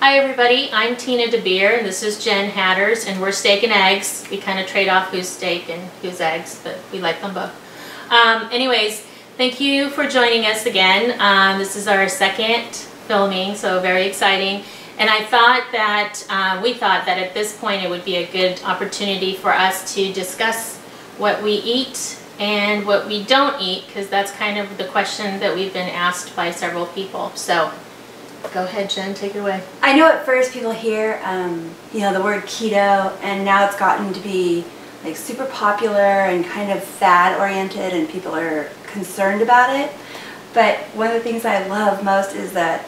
Hi everybody, I'm Tina DeBeer and this is Jen Hatters, and we're Steak and Eggs. We kind of trade off who's steak and who's eggs, but we like them both. Anyways, thank you for joining us again. This is our second filming, so very exciting. And I thought that, we thought that at this point it would be a good opportunity for us to discuss what we eat and what we don't eat, because that's kind of the question that we've been asked by several people. So go ahead, Jen, take it away. I know at first people hear, the word keto, and now it's gotten to be like super popular and kind of fad oriented, and people are concerned about it. But one of the things I love most is that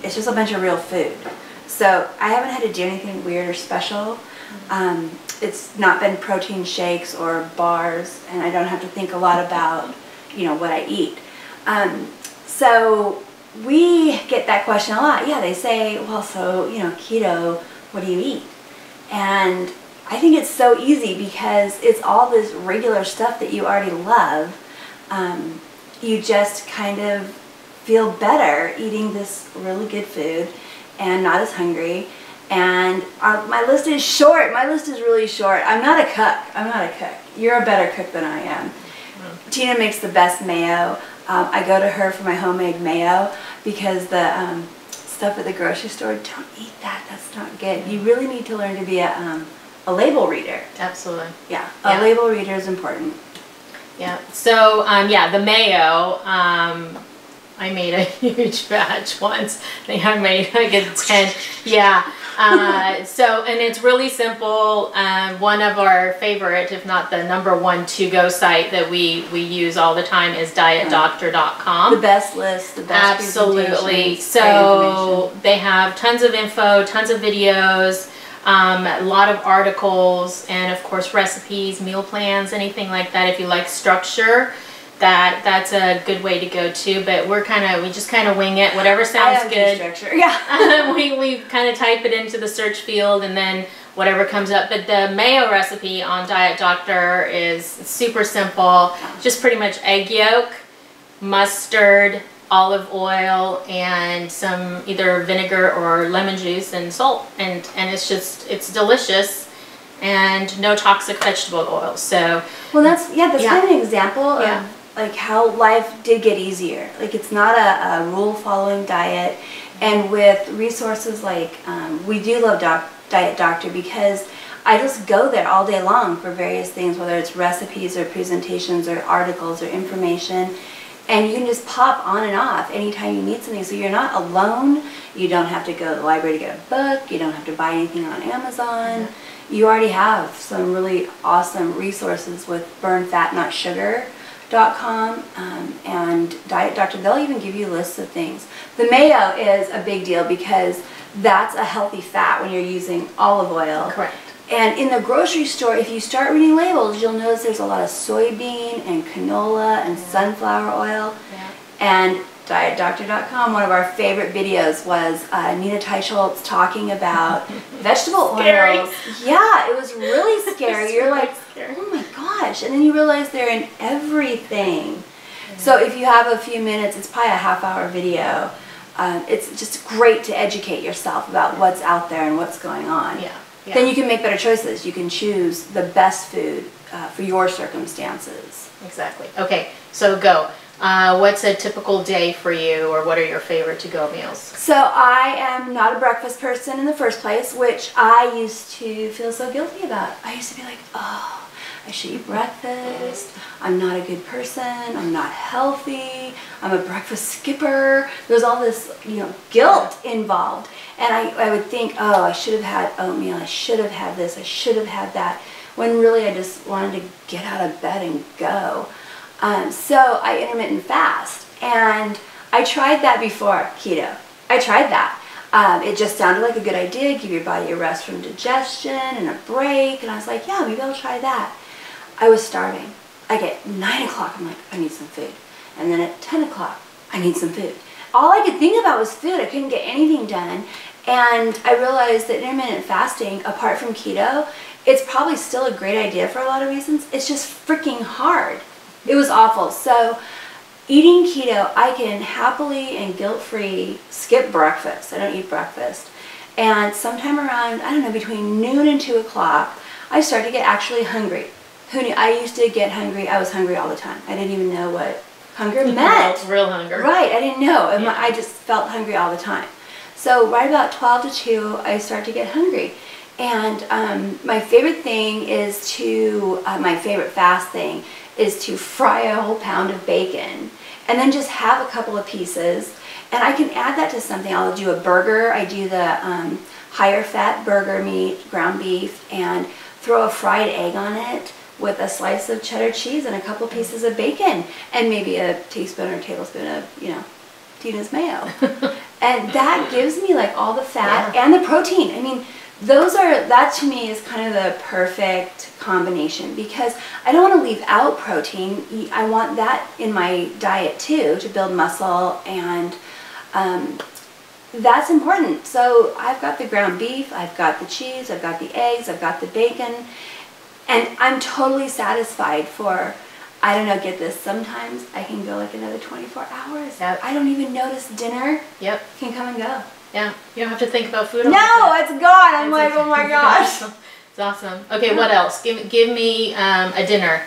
it's just a bunch of real food. So I haven't had to do anything weird or special. It's not been protein shakes or bars, and I don't have to think a lot about, what I eat. So we get that question a lot. Yeah, they say, well, so, keto, what do you eat? And I think it's so easy because it's all this regular stuff that you already love. You just kind of feel better eating this really good food and not as hungry. And my list is short. My list is really short. I'm not a cook. You're a better cook than I am. Tina makes the best mayo. I go to her for my homemade mayo because the stuff at the grocery store, don't eat that. That's not good. You really need to learn to be a label reader. Absolutely. Yeah, a label reader is important. Yeah. So, the mayo, I made a huge batch once. I think I made like a 10. Yeah. And it's really simple. One of our favorite, if not the #1 to-go site that we use all the time is dietdoctor.com. The best list, the best Absolutely. So they have tons of info, tons of videos, a lot of articles, and of course recipes, meal plans, anything like that. If you like structure, that's a good way to go too. But we just kind of wing it, whatever sounds good. Structure. Yeah. we kind of type it into the search field and then whatever comes up. But the mayo recipe on Diet Doctor is super simple. Just pretty much egg yolk, mustard, olive oil, and some either vinegar or lemon juice and salt, and it's delicious, and no toxic vegetable oils. So that's kind of an example of like how life did get easier. Like it's not a rule following diet, and with resources like we do love Diet Doctor because I just go there all day long for various things, whether it's recipes or presentations or articles or information. And you can just pop on and off anytime you need something. So you're not alone. You don't have to go to the library to get a book. You don't have to buy anything on Amazon. You already have some really awesome resources with burnfatnotsugar.com and Diet Doctor. They'll even give you lists of things. The mayo is a big deal because that's a healthy fat when you're using olive oil. Correct. And in the grocery store, if you start reading labels, you'll notice there's a lot of soybean and canola and sunflower oil. Yeah. And DietDoctor.com, one of our favorite videos was Nina Teicholz talking about vegetable oils. Yeah, it was really scary. You're like, oh my gosh. And then you realize they're in everything. Yeah. So if you have a few minutes, it's probably a half-hour video. It's just great to educate yourself about what's out there and what's going on. Yeah. Yeah. Then you can make better choices. You can choose the best food for your circumstances. Exactly. Okay, so go. What's a typical day for you, or what are your favorite to-go meals? So I am not a breakfast person in the first place, which I used to feel so guilty about. I used to be like, oh, I should eat breakfast. I'm not a good person. I'm not healthy. I'm a breakfast skipper. There's all this, guilt involved. And I would think, oh, I should have had oatmeal. I should have had this. I should have had that. When really I just wanted to get out of bed and go. So I intermittent fast. And I tried that before keto. I tried that. It just sounded like a good idea. Give your body a rest from digestion and a break. And I was like, yeah, maybe I'll try that. I was starving. Like at 9 o'clock, I'm like, I need some food. And then at 10 o'clock, I need some food. All I could think about was food. I couldn't get anything done. And I realized that intermittent fasting, apart from keto, it's probably still a great idea for a lot of reasons. It's just freaking hard. It was awful. So eating keto, I can happily and guilt-free skip breakfast. I don't eat breakfast. And sometime around, I don't know, between noon and 2 o'clock, I started to get actually hungry. Who knew? I used to get hungry. I was hungry all the time. I didn't even know what hunger meant. Real hunger. Right, I didn't know. Yeah. I just felt hungry all the time. So right about 12 to 2, I start to get hungry. And my favorite thing is to, my favorite fast thing is to fry a whole pound of bacon and then just have a couple of pieces. And I can add that to something. I'll do a burger. I do the higher fat burger meat, ground beef, and throw a fried egg on it with a slice of cheddar cheese and a couple pieces of bacon and maybe a teaspoon or tablespoon of, you know, Tina's mayo. And that gives me like all the fat and the protein. I mean, that to me is kind of the perfect combination because I don't want to leave out protein. I want that in my diet too to build muscle, and that's important. So I've got the ground beef, I've got the cheese, I've got the eggs, I've got the bacon, and I'm totally satisfied for, I don't know, get this, sometimes I can go like another 24 hours. Yep. I don't even notice dinner. Yep. Can come and go. Yeah, you don't have to think about food. No, it's gone. I'm like, oh my gosh. It's awesome. Okay, what else? Give me a dinner.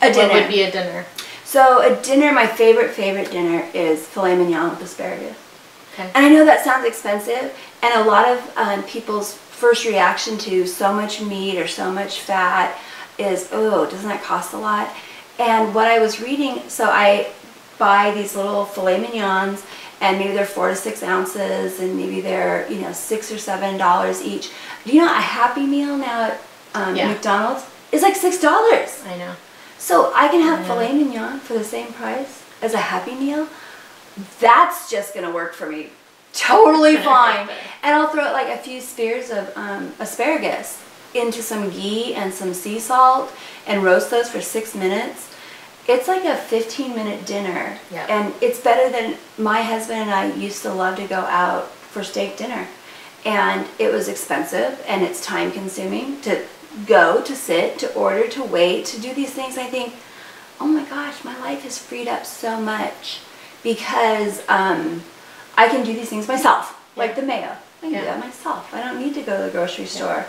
A dinner. What would be a dinner? So a dinner, my favorite dinner is filet mignon with asparagus. Okay. And I know that sounds expensive, and a lot of people's first reaction to so much meat or so much fat is, oh, doesn't that cost a lot? And what I was reading, so I buy these little filet mignons, and maybe they're 4 to 6 ounces, and maybe they're, you know, $6 or $7 each. Do you know a Happy Meal now at McDonald's is like $6? I know. So I can have filet mignon for the same price as a Happy Meal. That's just gonna work for me totally fine. And I'll throw like a few spears of asparagus into some ghee and some sea salt and roast those for 6 minutes. It's like a 15-minute dinner. Yeah. And it's better than, my husband and I used to love to go out for steak dinner. And it was expensive and it's time consuming to go, to sit, to order, to wait, to do these things. I think, oh my gosh, my life has freed up so much because I can do these things myself, like the mayo. I can do that myself. I don't need to go to the grocery store.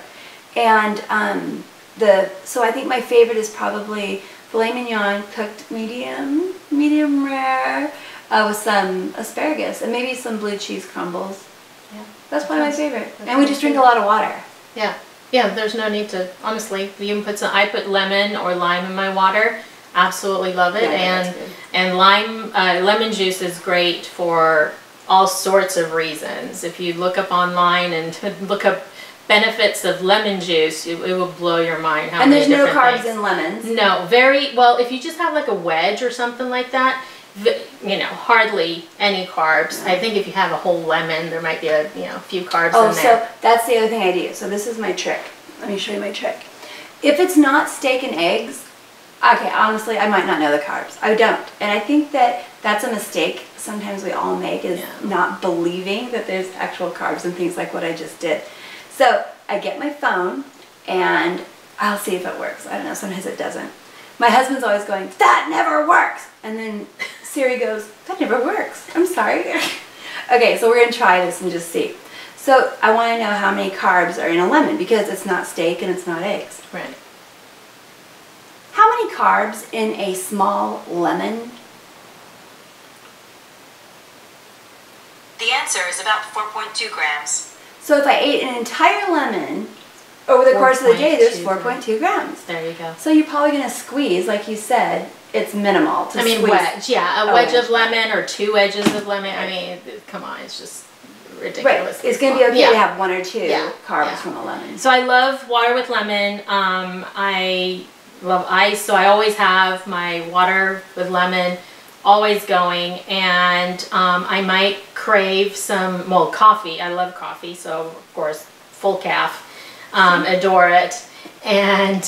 And so I think my favorite is probably filet mignon cooked medium rare with some asparagus and maybe some blue cheese crumbles. Yeah, that's probably my favorite. And we just drink a lot of water. Yeah. Yeah, there's no need to, honestly, you can put some, I put lemon or lime in my water. Absolutely love it. Yeah, and lemon juice is great for all sorts of reasons. If you look up online and look up benefits of lemon juice, it will blow your mind. How and many there's no different carbs things. in lemons. No, very well. If you just have like a wedge or something like that, you know, hardly any carbs. I think if you have a whole lemon, there might be a few carbs in there. So that's the other thing I do. So this is my trick. Let me show you my trick. If it's not steak and eggs, okay, honestly, I might not know the carbs. I don't. And I think that that's a mistake sometimes we all make, is not believing that there's actual carbs and things like what I just did. So I get my phone and I'll see if it works. I don't know, sometimes it doesn't. My husband's always going, that never works. And then Siri goes, that never works. I'm sorry. Okay, so we're going to try this and just see. So I want to know how many carbs are in a lemon because it's not steak and it's not eggs. Right. How many carbs in a small lemon? The answer is about 4.2 grams. So if I ate an entire lemon over the course of the day, there's 4.2 grams. There you go. So you're probably going to squeeze, like you said, it's minimal to squeeze. Wedge, yeah, a wedge of lemon or 2 wedges of lemon. I mean, come on, it's just ridiculous. Right, it's going to be okay to have 1 or 2 carbs from a lemon. So I love water with lemon. I love ice, so I always have my water with lemon always going, and I might crave some, well, coffee. I love coffee, so of course, full calf. Adore it. And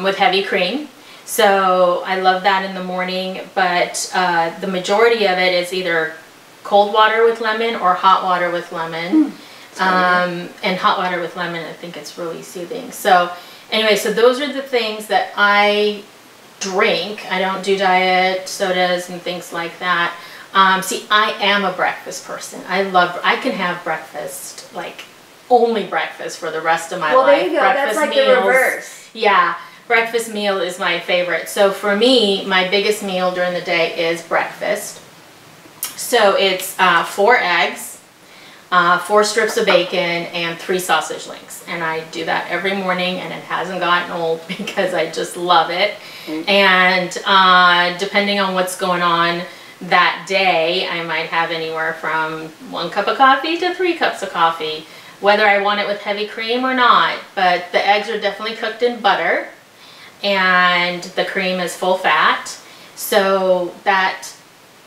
with heavy cream. So I love that in the morning, but the majority of it is either cold water with lemon or hot water with lemon. And hot water with lemon, I think it's really soothing. So anyway, so those are the things that I drink. I don't do diet sodas and things like that. See, I am a breakfast person. I can have breakfast, like only breakfast for the rest of my life. Well, there you go. Breakfast That's like meals, the reverse. Yeah, breakfast meal is my favorite. So for me, my biggest meal during the day is breakfast. So it's 4 eggs, 4 strips of bacon, and 3 sausage links. And I do that every morning, and it hasn't gotten old because I just love it. And depending on what's going on that day, I might have anywhere from 1 cup of coffee to 3 cups of coffee, whether I want it with heavy cream or not. But the eggs are definitely cooked in butter, and the cream is full fat. So that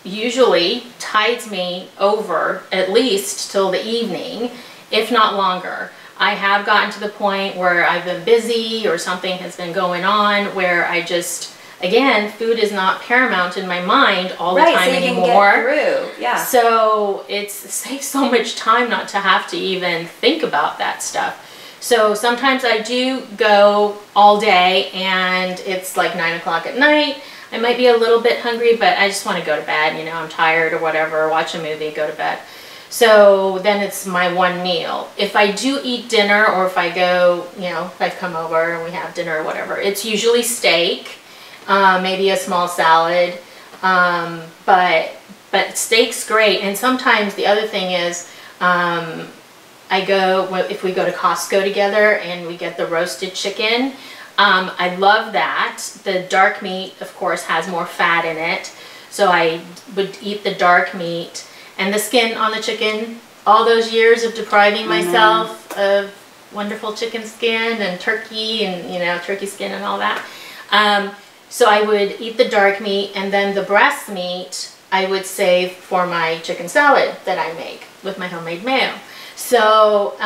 usually tides me over at least till the evening, if not longer. I have gotten to the point where I've been busy or something has been going on where I just, again, food is not paramount in my mind all the time anymore. Can get through. Yeah. So it saves so much time not to have to even think about that stuff. So sometimes I do go all day and it's like 9 o'clock at night. I might be a little bit hungry, but I just want to go to bed. You know, I'm tired or whatever, watch a movie, go to bed. So then it's my one meal. If I do eat dinner, or if I go, you know, if I've come over and we have dinner or whatever, it's usually steak, maybe a small salad, but steak's great. And sometimes the other thing is, if we go to Costco together and we get the roasted chicken, I love that. The dark meat, of course, has more fat in it, so I would eat the dark meat. And the skin on the chicken, all those years of depriving myself of wonderful chicken skin and turkey and, you know, turkey skin and all that. So I would eat the dark meat, and then the breast meat I would save for my chicken salad that I make with my homemade mayo. So,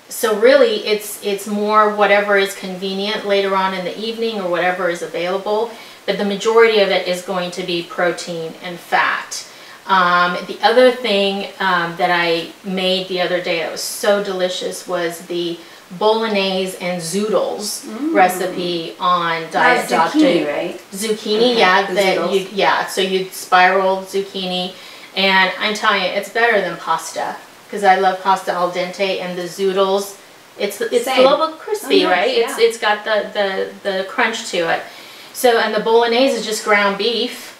so really it's more whatever is convenient later on in the evening or whatever is available, but the majority of it is going to be protein and fat. The other thing that I made the other day that was so delicious was the bolognese and zoodles recipe on Diet Doctor. Zucchini, right? Zucchini, okay. Yeah. So you'd spiral zucchini, and I'm telling you, it's better than pasta because I love pasta al dente, and the zoodles, it's a little crispy, right? Yeah. It's got the crunch to it. So, and the bolognese is just ground beef.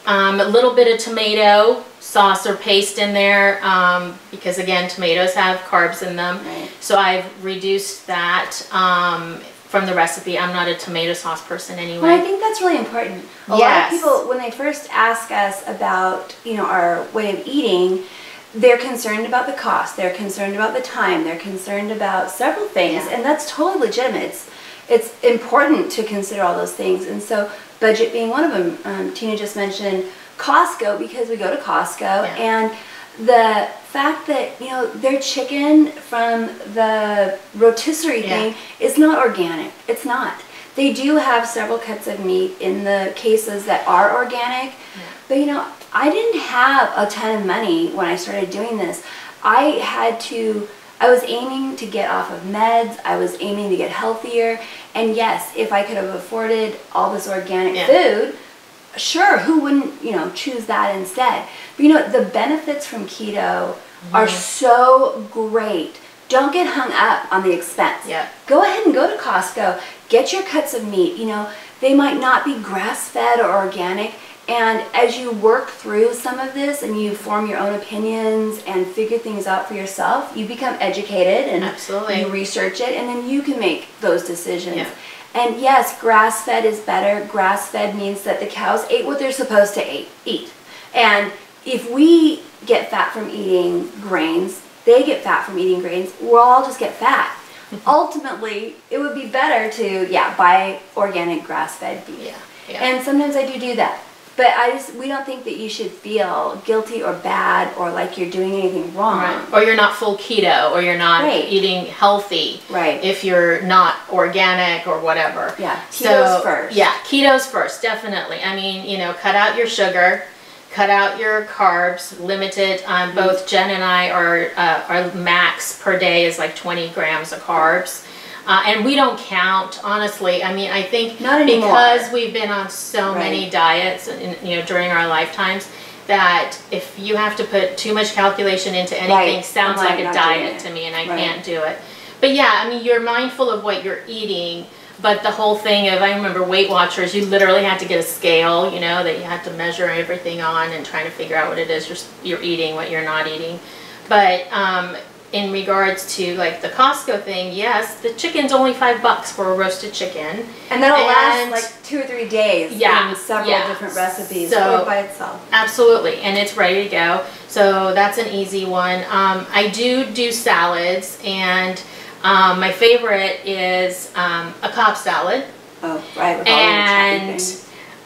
A little bit of tomato sauce or paste in there because, again, tomatoes have carbs in them. Right. So I've reduced that from the recipe. I'm not a tomato sauce person anyway. Well, I think that's really important. A lot of people, when they first ask us about, you know, our way of eating, they're concerned about the cost, they're concerned about the time, they're concerned about several things, and that's totally legitimate. It's important to consider all those things, and so budget being one of them. Tina just mentioned Costco because we go to Costco, and the fact that, you know, their chicken from the rotisserie thing is not organic. It's not. They do have several cuts of meat in the cases that are organic, but, you know, I didn't have a ton of money when I started doing this. I was aiming to get off of meds, I was aiming to get healthier, and yes, if I could have afforded all this organic food, sure, who wouldn't, you know, choose that instead? But, you know, the benefits from keto are so great. Don't get hung up on the expense. Go ahead and go to Costco, get your cuts of meat. You know, they might not be grass-fed or organic, and as you work through some of this and you form your own opinions and figure things out for yourself, you become educated and you research it, and then you can make those decisions. And yes, grass-fed is better. Grass-fed means that the cows ate what they're supposed to eat. And if we get fat from eating grains, they get fat from eating grains, we'll all just get fat. Ultimately, it would be better to, buy organic grass-fed beef. And sometimes I do that. But we don't think that you should feel guilty or bad or like you're doing anything wrong. Or you're not full keto, or you're not eating healthy. If you're not organic or whatever. Keto's first. Keto's first, definitely. I mean, you know, cut out your sugar, cut out your carbs, limit it. Both Jen and I our max per day is like 20 grams of carbs. And we don't count, honestly. I mean, I think because we've been on so many diets, you know, during our lifetimes, that if you have to put too much calculation into anything, Right. sounds I'm like a not diet doing to it. me, and I Right. can't do it. But yeah, I mean, you're mindful of what you're eating, but the whole thing of, I remember Weight Watchers, you literally had to get a scale, you know, that you had to measure everything on and trying to figure out what it is you're eating, what you're not eating. But in regards to like the Costco thing, yes, the chicken's only $5 for a roasted chicken. And that'll last And- like 2 or 3 days Yeah, in several yeah. different recipes So- or by itself. Absolutely, and it's ready to go. So that's an easy one. I do salads, and my favorite is a Cobb salad. Oh, right, with all the choppy things.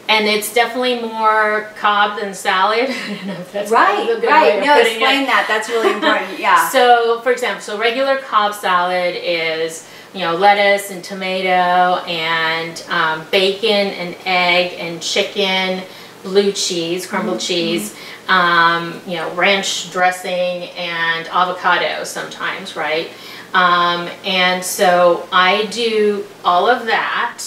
And it's definitely more Cobb than salad. I don't know if that's Right, a good way right. of No, putting explain it. that. That's really important. Yeah. So, for example, so regular Cobb salad is, you know, lettuce and tomato and bacon and egg and chicken, blue cheese, crumbled cheese, you know, ranch dressing and avocado sometimes, right? And so I do all of that.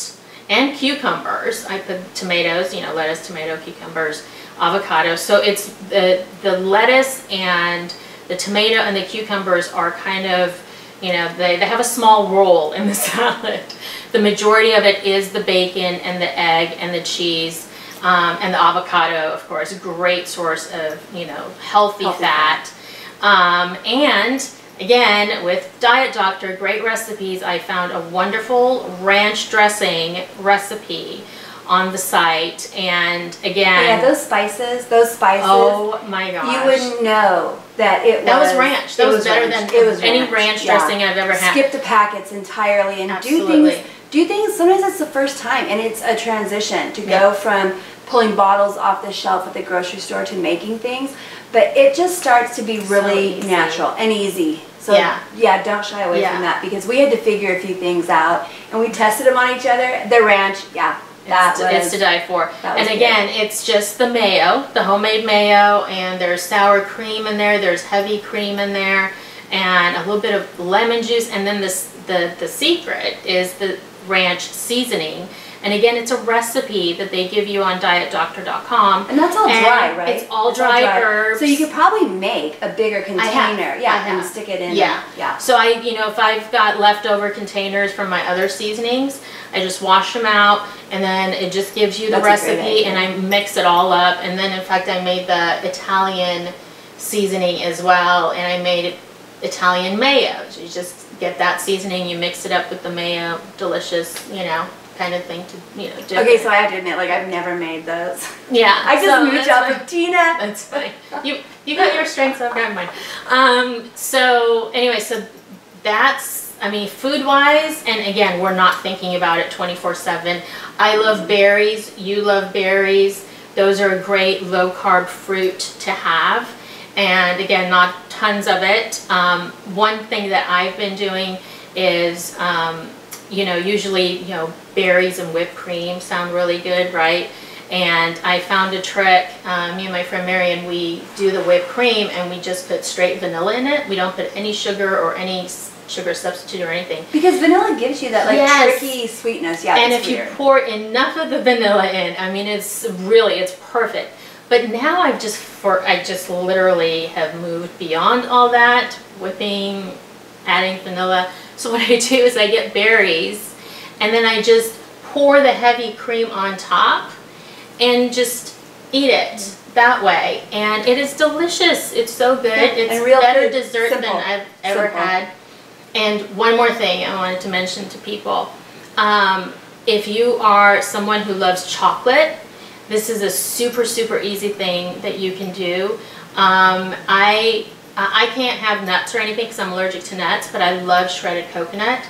And cucumbers. I put tomatoes, you know, lettuce, tomato, cucumbers, avocado. So it's the lettuce and the tomato and the cucumbers are kind of, you know, they have a small role in the salad. The majority of it is the bacon and the egg and the cheese and the avocado, of course, a great source of, you know, healthy fat. And again, with Diet Doctor, great recipes, I found a wonderful ranch dressing recipe on the site. And again, Yeah, those spices, oh my gosh. you wouldn't know that it was. That was ranch. That it was better ranch. than It was any ranch yeah. dressing I've ever had. Skip the packets entirely and Absolutely. do things. Sometimes it's the first time, and it's a transition to Yeah. go from pulling bottles off the shelf at the grocery store to making things. But it just starts to be really easy. natural and easy. So Yeah. don't shy away Yeah. from that, because we had to figure a few things out, and we tested them on each other. The ranch, It's to die for. that was And again, it's just the mayo, the homemade mayo, and there's sour cream in there, there's heavy cream in there, and a little bit of lemon juice, and then the secret is the ranch seasoning. And again, it's a recipe that they give you on dietdoctor.com. And that's all dry, right? It's all dry herbs. So you could probably make a bigger container, I have. and stick it in. Yeah. Yeah. So you know, if I've got leftover containers from my other seasonings, I just wash them out, and then it just gives you the That's a great recipe, idea. and I mix it all up. And then, in fact, I made the Italian seasoning as well, and I made Italian mayo. So you just get that seasoning, you mix it up with the mayo, delicious, you know, kind of thing to, you know, do. Okay, so I have to admit, like, I've never made those. Yeah. I just so moved that's up fine. with Tina. That's fine. You got your strengths, I've got mine. So anyway, so that's, I mean, food-wise, and again, we're not thinking about it 24/7. I love berries. You love berries. Those are a great low-carb fruit to have. And again, not tons of it. One thing that I've been doing is, you know, usually, you know, berries and whipped cream sound really good, right? And I found a trick. Me and my friend Marion, we do the whipped cream and we just put straight vanilla in it. We don't put any sugar or any sugar substitute or anything. Because vanilla gives you that, like, Yes. tricky sweetness. Yeah, And it's if weird. you pour enough of the vanilla in, I mean, it's perfect. But now I just literally have moved beyond all that, whipping, adding vanilla. So what I do is I get berries, and then I just pour the heavy cream on top, and just eat it that way. And it is delicious. It's so good. Yeah, It's and real better food. dessert Simple. than I've ever Simple. had. And one more thing I wanted to mention to people. If you are someone who loves chocolate, this is a super, super easy thing that you can do. I can't have nuts or anything because I'm allergic to nuts, but I love shredded coconut.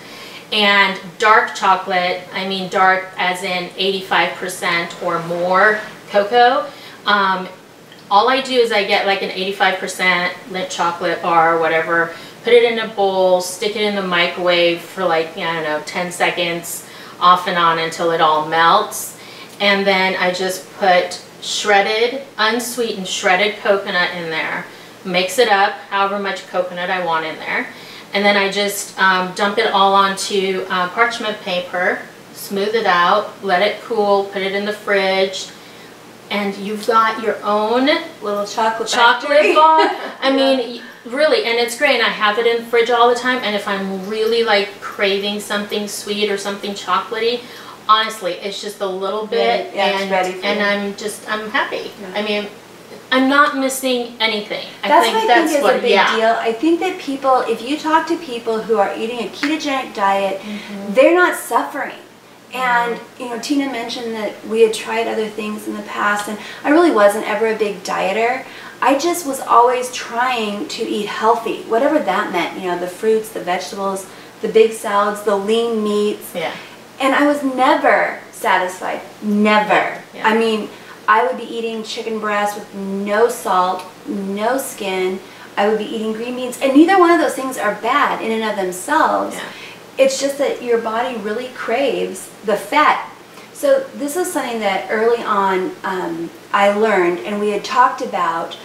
And dark chocolate, I mean dark as in 85% or more cocoa. All I do is I get like an 85% Lindt chocolate bar or whatever, put it in a bowl, stick it in the microwave for like, I don't know, 10 seconds, off and on until it all melts. And then I just put shredded, unsweetened shredded coconut in there, mix it up, however much coconut I want in there. And then I just dump it all onto parchment paper, smooth it out, let it cool, put it in the fridge. and you've got your own little chocolate bar. I mean, really, and it's great. And I have it in the fridge all the time. And if I'm really like craving something sweet or something chocolatey, honestly, it's just a little bit, and I'm happy. Yeah. I mean, I'm not missing anything. That's what I think is a big deal. I think that people, if you talk to people who are eating a ketogenic diet, they're not suffering. And, you know, Tina mentioned that we had tried other things in the past, and I really wasn't ever a big dieter. I just was always trying to eat healthy, whatever that meant, you know, the fruits, the vegetables, the big salads, the lean meats. Yeah. And I was never satisfied. Never. Yeah. I mean, I would be eating chicken breast with no salt, no skin. I would be eating green beans. And neither one of those things are bad in and of themselves. Yeah. It's just that your body really craves the fat. So this is something that early on I learned, and we had talked about,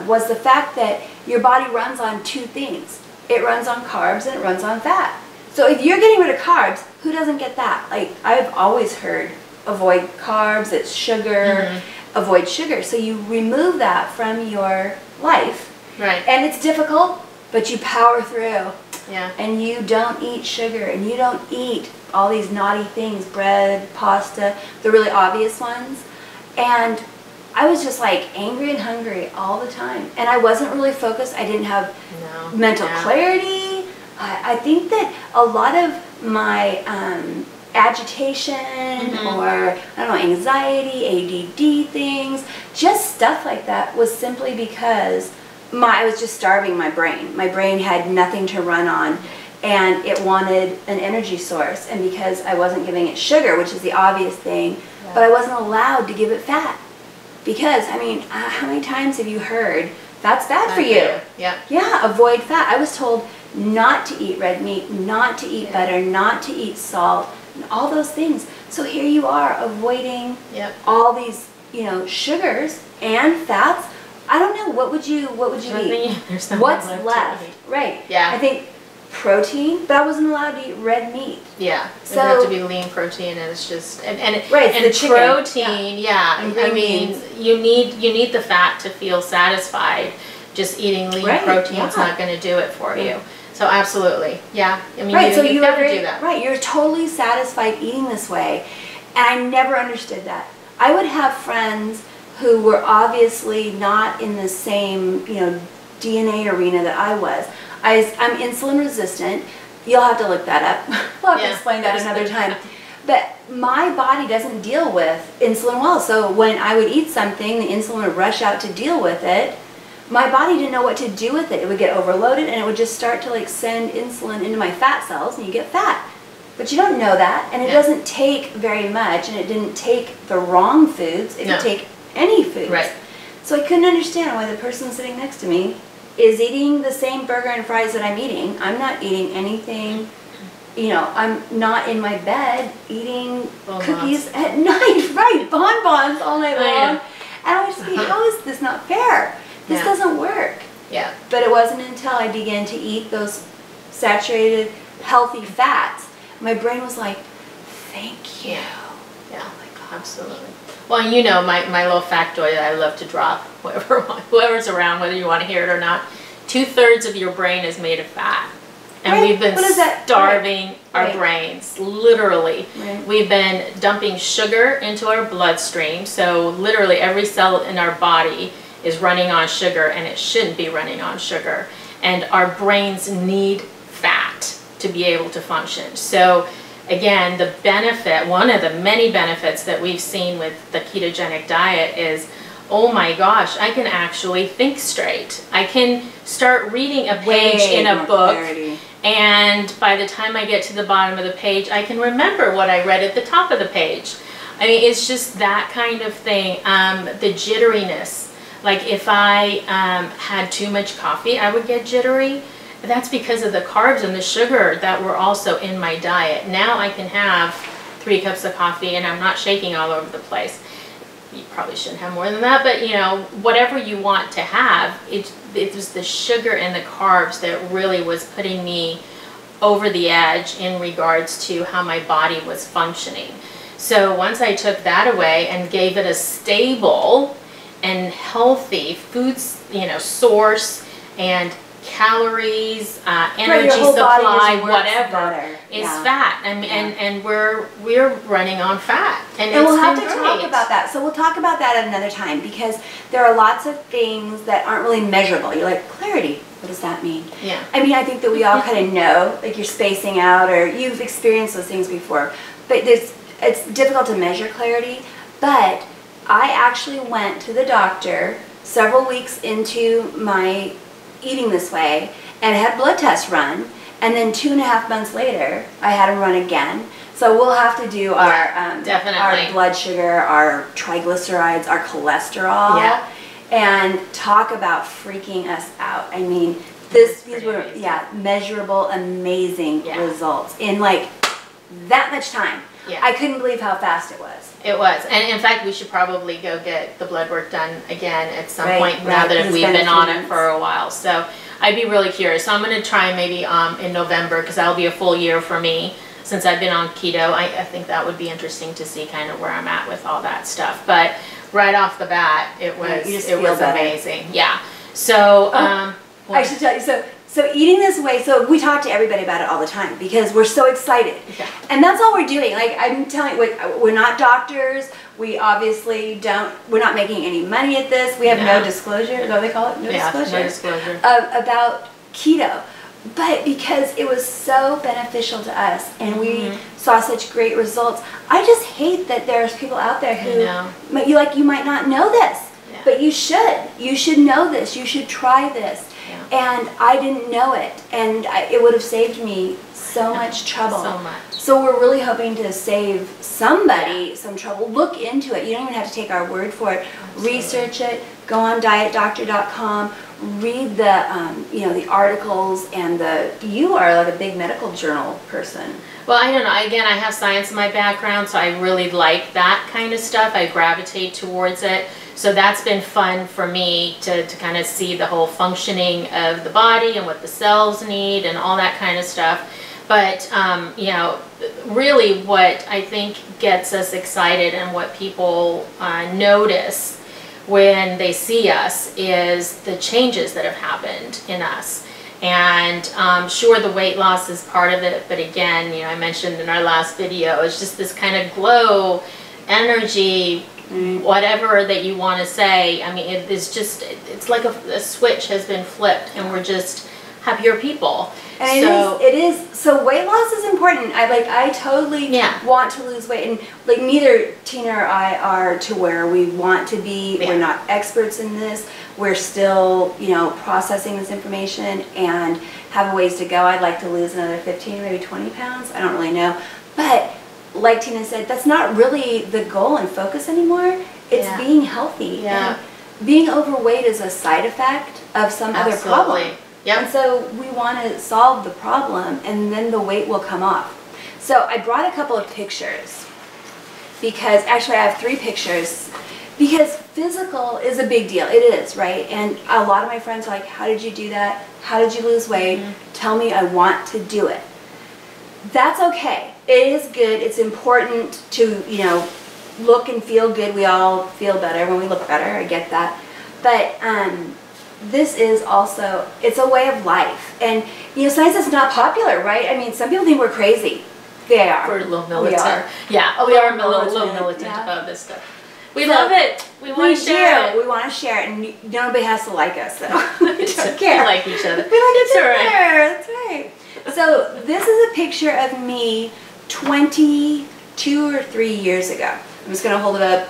was the fact that your body runs on two things. It runs on carbs and it runs on fat. So if you're getting rid of carbs, who doesn't get that? Like, I've always heard, avoid carbs, it's sugar, avoid sugar. So you remove that from your life. Right. And it's difficult, but you power through. Yeah. And you don't eat sugar, and you don't eat all these naughty things, bread, pasta, the really obvious ones. And I was just like angry and hungry all the time. And I wasn't really focused. I didn't have mental clarity. I think that a lot of my agitation or, I don't know, anxiety, ADD things, just stuff like that was simply because I was just starving my brain. My brain had nothing to run on, and it wanted an energy source. And because I wasn't giving it sugar, which is the obvious thing, but I wasn't allowed to give it fat. Because, I mean, how many times have you heard, that's bad for you? Yeah. Yeah, avoid fat. I was told not to eat red meat, not to eat butter, not to eat salt, and all those things. So here you are avoiding all these, you know, sugars and fats. I don't know, what would you eat? What's left? Right. Yeah. I think protein, but I wasn't allowed to eat red meat. Yeah. So it have to be lean protein, and it's just and the chicken. Protein. And I mean, you need the fat to feel satisfied. Just eating lean protein is not going to do it for you. So absolutely, I mean, you never do that. Right, you're totally satisfied eating this way, and I never understood that. I would have friends who were obviously not in the same, you know, DNA arena that I was. I'm insulin resistant. You'll have to look that up. I'll have to explain that another time. But my body doesn't deal with insulin well. So when I would eat something, the insulin would rush out to deal with it. My body didn't know what to do with it. It would get overloaded, and it would just start to like send insulin into my fat cells, and you get fat. But you don't know that, and it doesn't take very much, and it didn't take the wrong foods. It could take any foods. Right. So I couldn't understand why the person sitting next to me is eating the same burger and fries that I'm eating. I'm not eating anything, you know, I'm not in my bed eating cookies at night, right, bonbons all night long. And I was just thinking, how is this not fair? This doesn't work. Yeah. But it wasn't until I began to eat those saturated, healthy fats, my brain was like, thank you. Yeah, oh my God. Absolutely. Well, you know, my little factoid that I love to drop, whoever's around, whether you want to hear it or not, 2/3 of your brain is made of fat. And we've been starving our brains, literally. We've been dumping sugar into our bloodstream, so literally every cell in our body is running on sugar, and it shouldn't be running on sugar. And our brains need fat to be able to function. So again, the benefit, one of the many benefits that we've seen with the ketogenic diet is, oh my gosh, I can actually think straight. I can start reading a page in a book, and by the time I get to the bottom of the page, I can remember what I read at the top of the page. I mean, it's just that kind of thing. The jitteriness. Like if I had too much coffee, I would get jittery. But that's because of the carbs and the sugar that were also in my diet. Now I can have 3 cups of coffee and I'm not shaking all over the place. You probably shouldn't have more than that, but you know, whatever you want to have, it was the sugar and the carbs that really was putting me over the edge in regards to how my body was functioning. So once I took that away and gave it a stable and healthy food, source and calories, energy supply, whatever is fat. And we're running on fat. And we'll have to talk about that. So we'll talk about that at another time, because there are lots of things that aren't really measurable. You're like, clarity, what does that mean? Yeah. I mean, I think that we all kind of know, like you're spacing out, or you've experienced those things before. But it's difficult to measure clarity. But I actually went to the doctor several weeks into my eating this way and had blood tests run, and then 2.5 months later I had them run again. So we'll have to do our blood sugar, our triglycerides, our cholesterol, and talk about freaking us out. I mean, these were measurable, amazing results in like that much time. I couldn't believe how fast it was. It was. And in fact, we should probably go get the blood work done again at some point now that we've been on it for a while. So I'd be really curious. So I'm going to try maybe in November, because that'll be a full year for me since I've been on keto. I think that would be interesting to see kind of where I'm at with all that stuff. But right off the bat, it was amazing. Yeah. So I should tell you, so eating this way, so we talk to everybody about it all the time because we're so excited. And that's all we're doing. Like I'm telling you, we're not doctors. We obviously we're not making any money at this. We have no disclosure, is that what they call it? No disclosure. About keto. But because it was so beneficial to us and we saw such great results, I just hate that there's people out there who, you might not know this, but you should. You should know this. You should try this. And I didn't know it, and it would have saved me so much trouble. So much. So we're really hoping to save somebody some trouble. Look into it. You don't even have to take our word for it. Absolutely. Research it. Go on dietdoctor.com. Read the the articles, and you are like a big medical journal person. Well, I don't know. Again, I have science in my background, so I really like that kind of stuff. I gravitate towards it. So that's been fun for me to kind of see the whole functioning of the body and what the cells need and all that kind of stuff. But, really what I think gets us excited and what people notice when they see us is the changes that have happened in us. And sure, the weight loss is part of it, but again, I mentioned in our last video, it's just this kind of glow, energy, whatever that you want to say. I mean, it's like a switch has been flipped, and we're just happier people. And it is. So weight loss is important. I totally want to lose weight, and like neither Tina or I are to where we want to be. We're not experts in this. We're still, processing this information and have a ways to go. I'd like to lose another 15, maybe 20 pounds. I don't really know, but like Tina said, that's not really the goal and focus anymore. It's being healthy. And being overweight is a side effect of some other problem. And so we want to solve the problem, and then the weight will come off. So I brought a couple of pictures, because actually I have 3 pictures, because physical is a big deal. It is, right? And a lot of my friends are like, how did you do that? How did you lose weight? Tell me, I want to do it. That's okay. It is good. It's important to, look and feel good. We all feel better when we look better. I get that. But this is also, it's a way of life. And, science is not popular, right? I mean, some people think we're crazy. They are. We're a little militant. We are. Yeah, we are a little militant about this stuff. We love it. We want to share it. We want to share it, and nobody has to like us, though. We don't care. We like each other. We like each other. That's right. So this is a picture of me 22 or 3 years ago. I'm just going to hold it up.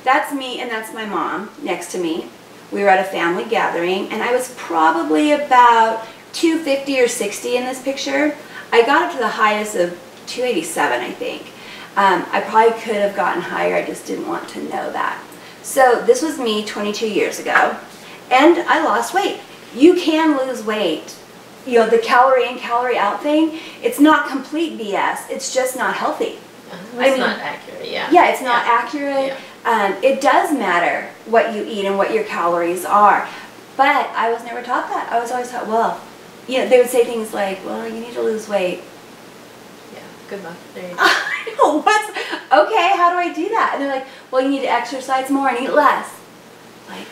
That's me, and that's my mom next to me. We were at a family gathering, and I was probably about 250 or 60 in this picture. I got up to the highest of 287, I think. I probably could have gotten higher. I just didn't want to know that. So this was me 22 years ago, and I lost weight. You can lose weight. The calorie in, calorie out thing, it's not complete BS. It's just not healthy. It's not accurate, Yeah, it's not accurate. It does matter what you eat and what your calories are. But I was never taught that. I was always taught, well, they would say things like, well, you need to lose weight. Good luck. There you go. I know, okay, how do I do that? And they're like, well, you need to exercise more and eat less. Like,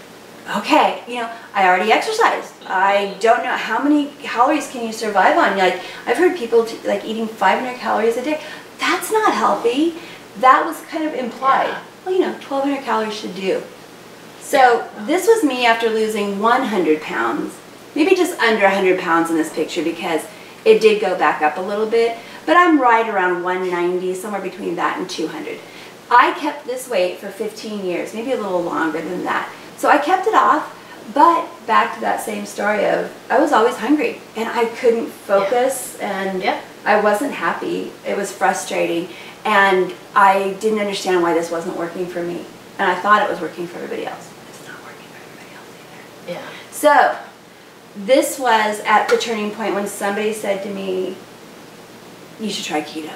okay, you know, I already exercised. I don't know how many calories can you survive on. Like, I've heard people like eating 500 calories a day. That's not healthy. That was kind of implied. Yeah. Well, you know, 1,200 calories should do. So this was me after losing 100 pounds, maybe just under 100 pounds in this picture because it did go back up a little bit, but I'm right around 190, somewhere between that and 200. I kept this weight for 15 years, maybe a little longer than that. So I kept it off, but back to that same story of I was always hungry and I couldn't focus and I wasn't happy. It was frustrating and I didn't understand why this wasn't working for me. And I thought it was working for everybody else. It's not working for everybody else either. Yeah. So this was at the turning point when somebody said to me, you should try keto.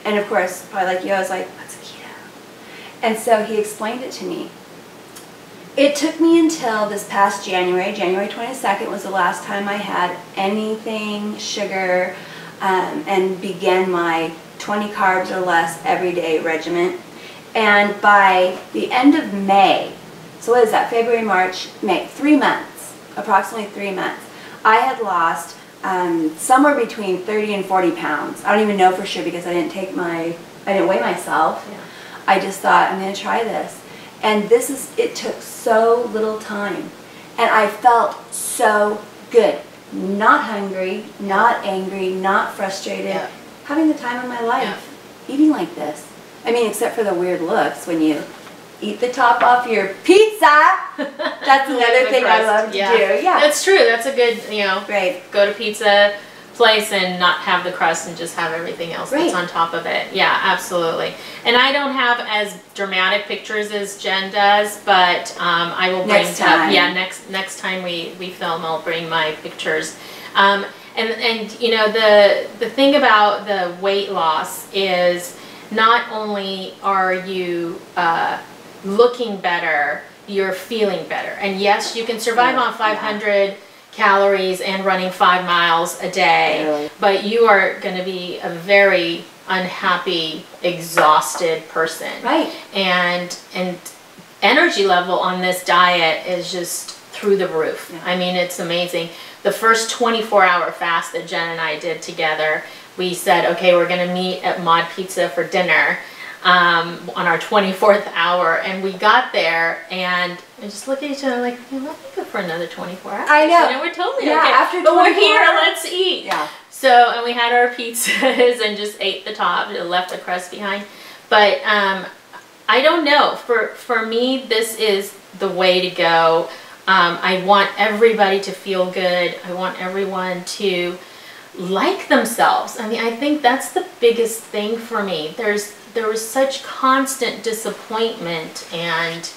And of course, probably like you, I was like, what's keto? And so he explained it to me. It took me until this past January 22nd was the last time I had anything sugar and began my 20 carbs or less everyday regimen. And by the end of May, so what is that, February, March, May, 3 months, approximately 3 months, I had lost somewhere between 30 and 40 pounds. I don't even know for sure because I didn't weigh myself. Yeah. I just thought, I'm going to try this. And it took so little time. And I felt so good. Not hungry, not angry, not frustrated. Having the time of my life. Eating like this. I mean, except for the weird looks when you eat the top off your pizza. That's another thing I love to do. Yeah. That's true. That's a good, you know, right. Go to pizza place and not have the crust and just have everything else that's on top of it. Yeah, absolutely. And I don't have as dramatic pictures as Jen does, but I will bring next time we film, I'll bring my pictures. And you know, the thing about the weight loss is not only are you looking better, you're feeling better. And yes, you can survive on 500 calories and running 5 miles a day, but you are going to be a very unhappy, exhausted person. Right. And energy level on this diet is just through the roof. Yeah. I mean, it's amazing. The first 24-hour fast that Jen and I did together, we said, okay, we're going to meet at Mod Pizza for dinner on our 24th hour, and we got there and I just looked at each other like, hey, let me go for another 24 hours. I know. And we're totally okay. After but we're here, let's eat. Yeah. So, and we had our pizzas and just ate the top and left the crust behind. But I don't know. For me, this is the way to go. I want everybody to feel good. I want everyone to like themselves. I mean, I think that's the biggest thing for me. There was such constant disappointment and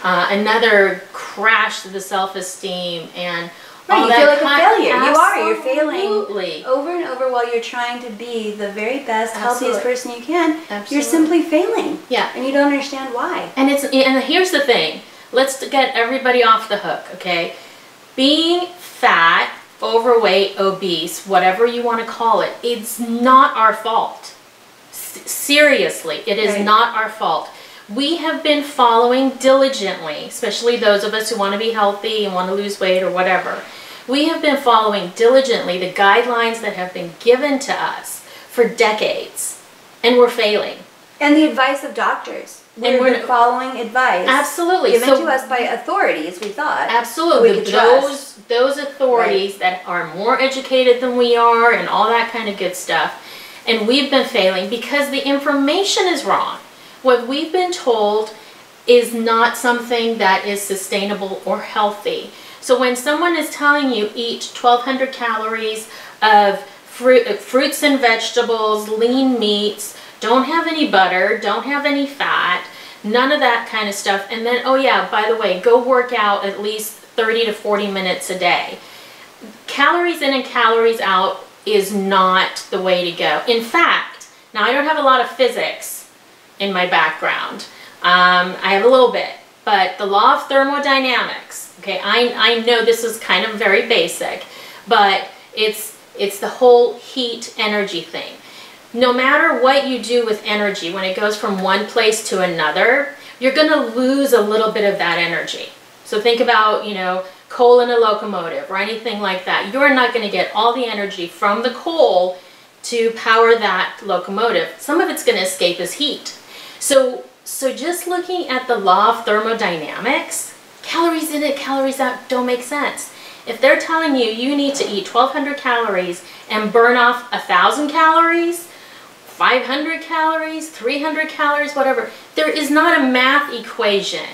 another crash to the self-esteem and all you that feel like a failure. Absolutely. You're failing over and over while you're trying to be the very best, healthiest person you can. Absolutely. You're simply failing. Yeah. And you don't understand why. And here's the thing. Let's get everybody off the hook, okay? Being fat, overweight, obese, whatever you want to call it, it's not our fault. Seriously, it is not our fault. We have been following diligently, especially those of us who want to be healthy and want to lose weight or whatever. We have been following diligently the guidelines that have been given to us for decades, and we're failing. And the advice of doctors. We're following advice. Absolutely. Given to us by authorities, we thought. Absolutely. Those authorities that are more educated than we are and all that kind of good stuff. And we've been failing because the information is wrong. What we've been told is not something that is sustainable or healthy. So when someone is telling you eat 1,200 calories of fruits and vegetables, lean meats, don't have any butter, don't have any fat, none of that kind of stuff, and then, oh yeah, by the way, go work out at least 30 to 40 minutes a day. Calories in and calories out is not the way to go. In fact, now I don't have a lot of physics in my background. I have a little bit, but the law of thermodynamics, okay, I know this is kind of very basic, but it's the whole heat energy thing. no matter what you do with energy, when it goes from one place to another, you're going to lose a little bit of that energy. So think about, you know, coal in a locomotive or anything like that. You're not going to get all the energy from the coal to power that locomotive. Some of it's going to escape as heat. So just looking at the law of thermodynamics, calories in it, calories out don't make sense. If they're telling you you need to eat 1,200 calories and burn off 1,000 calories, 500 calories, 300 calories, whatever, there is not a math equation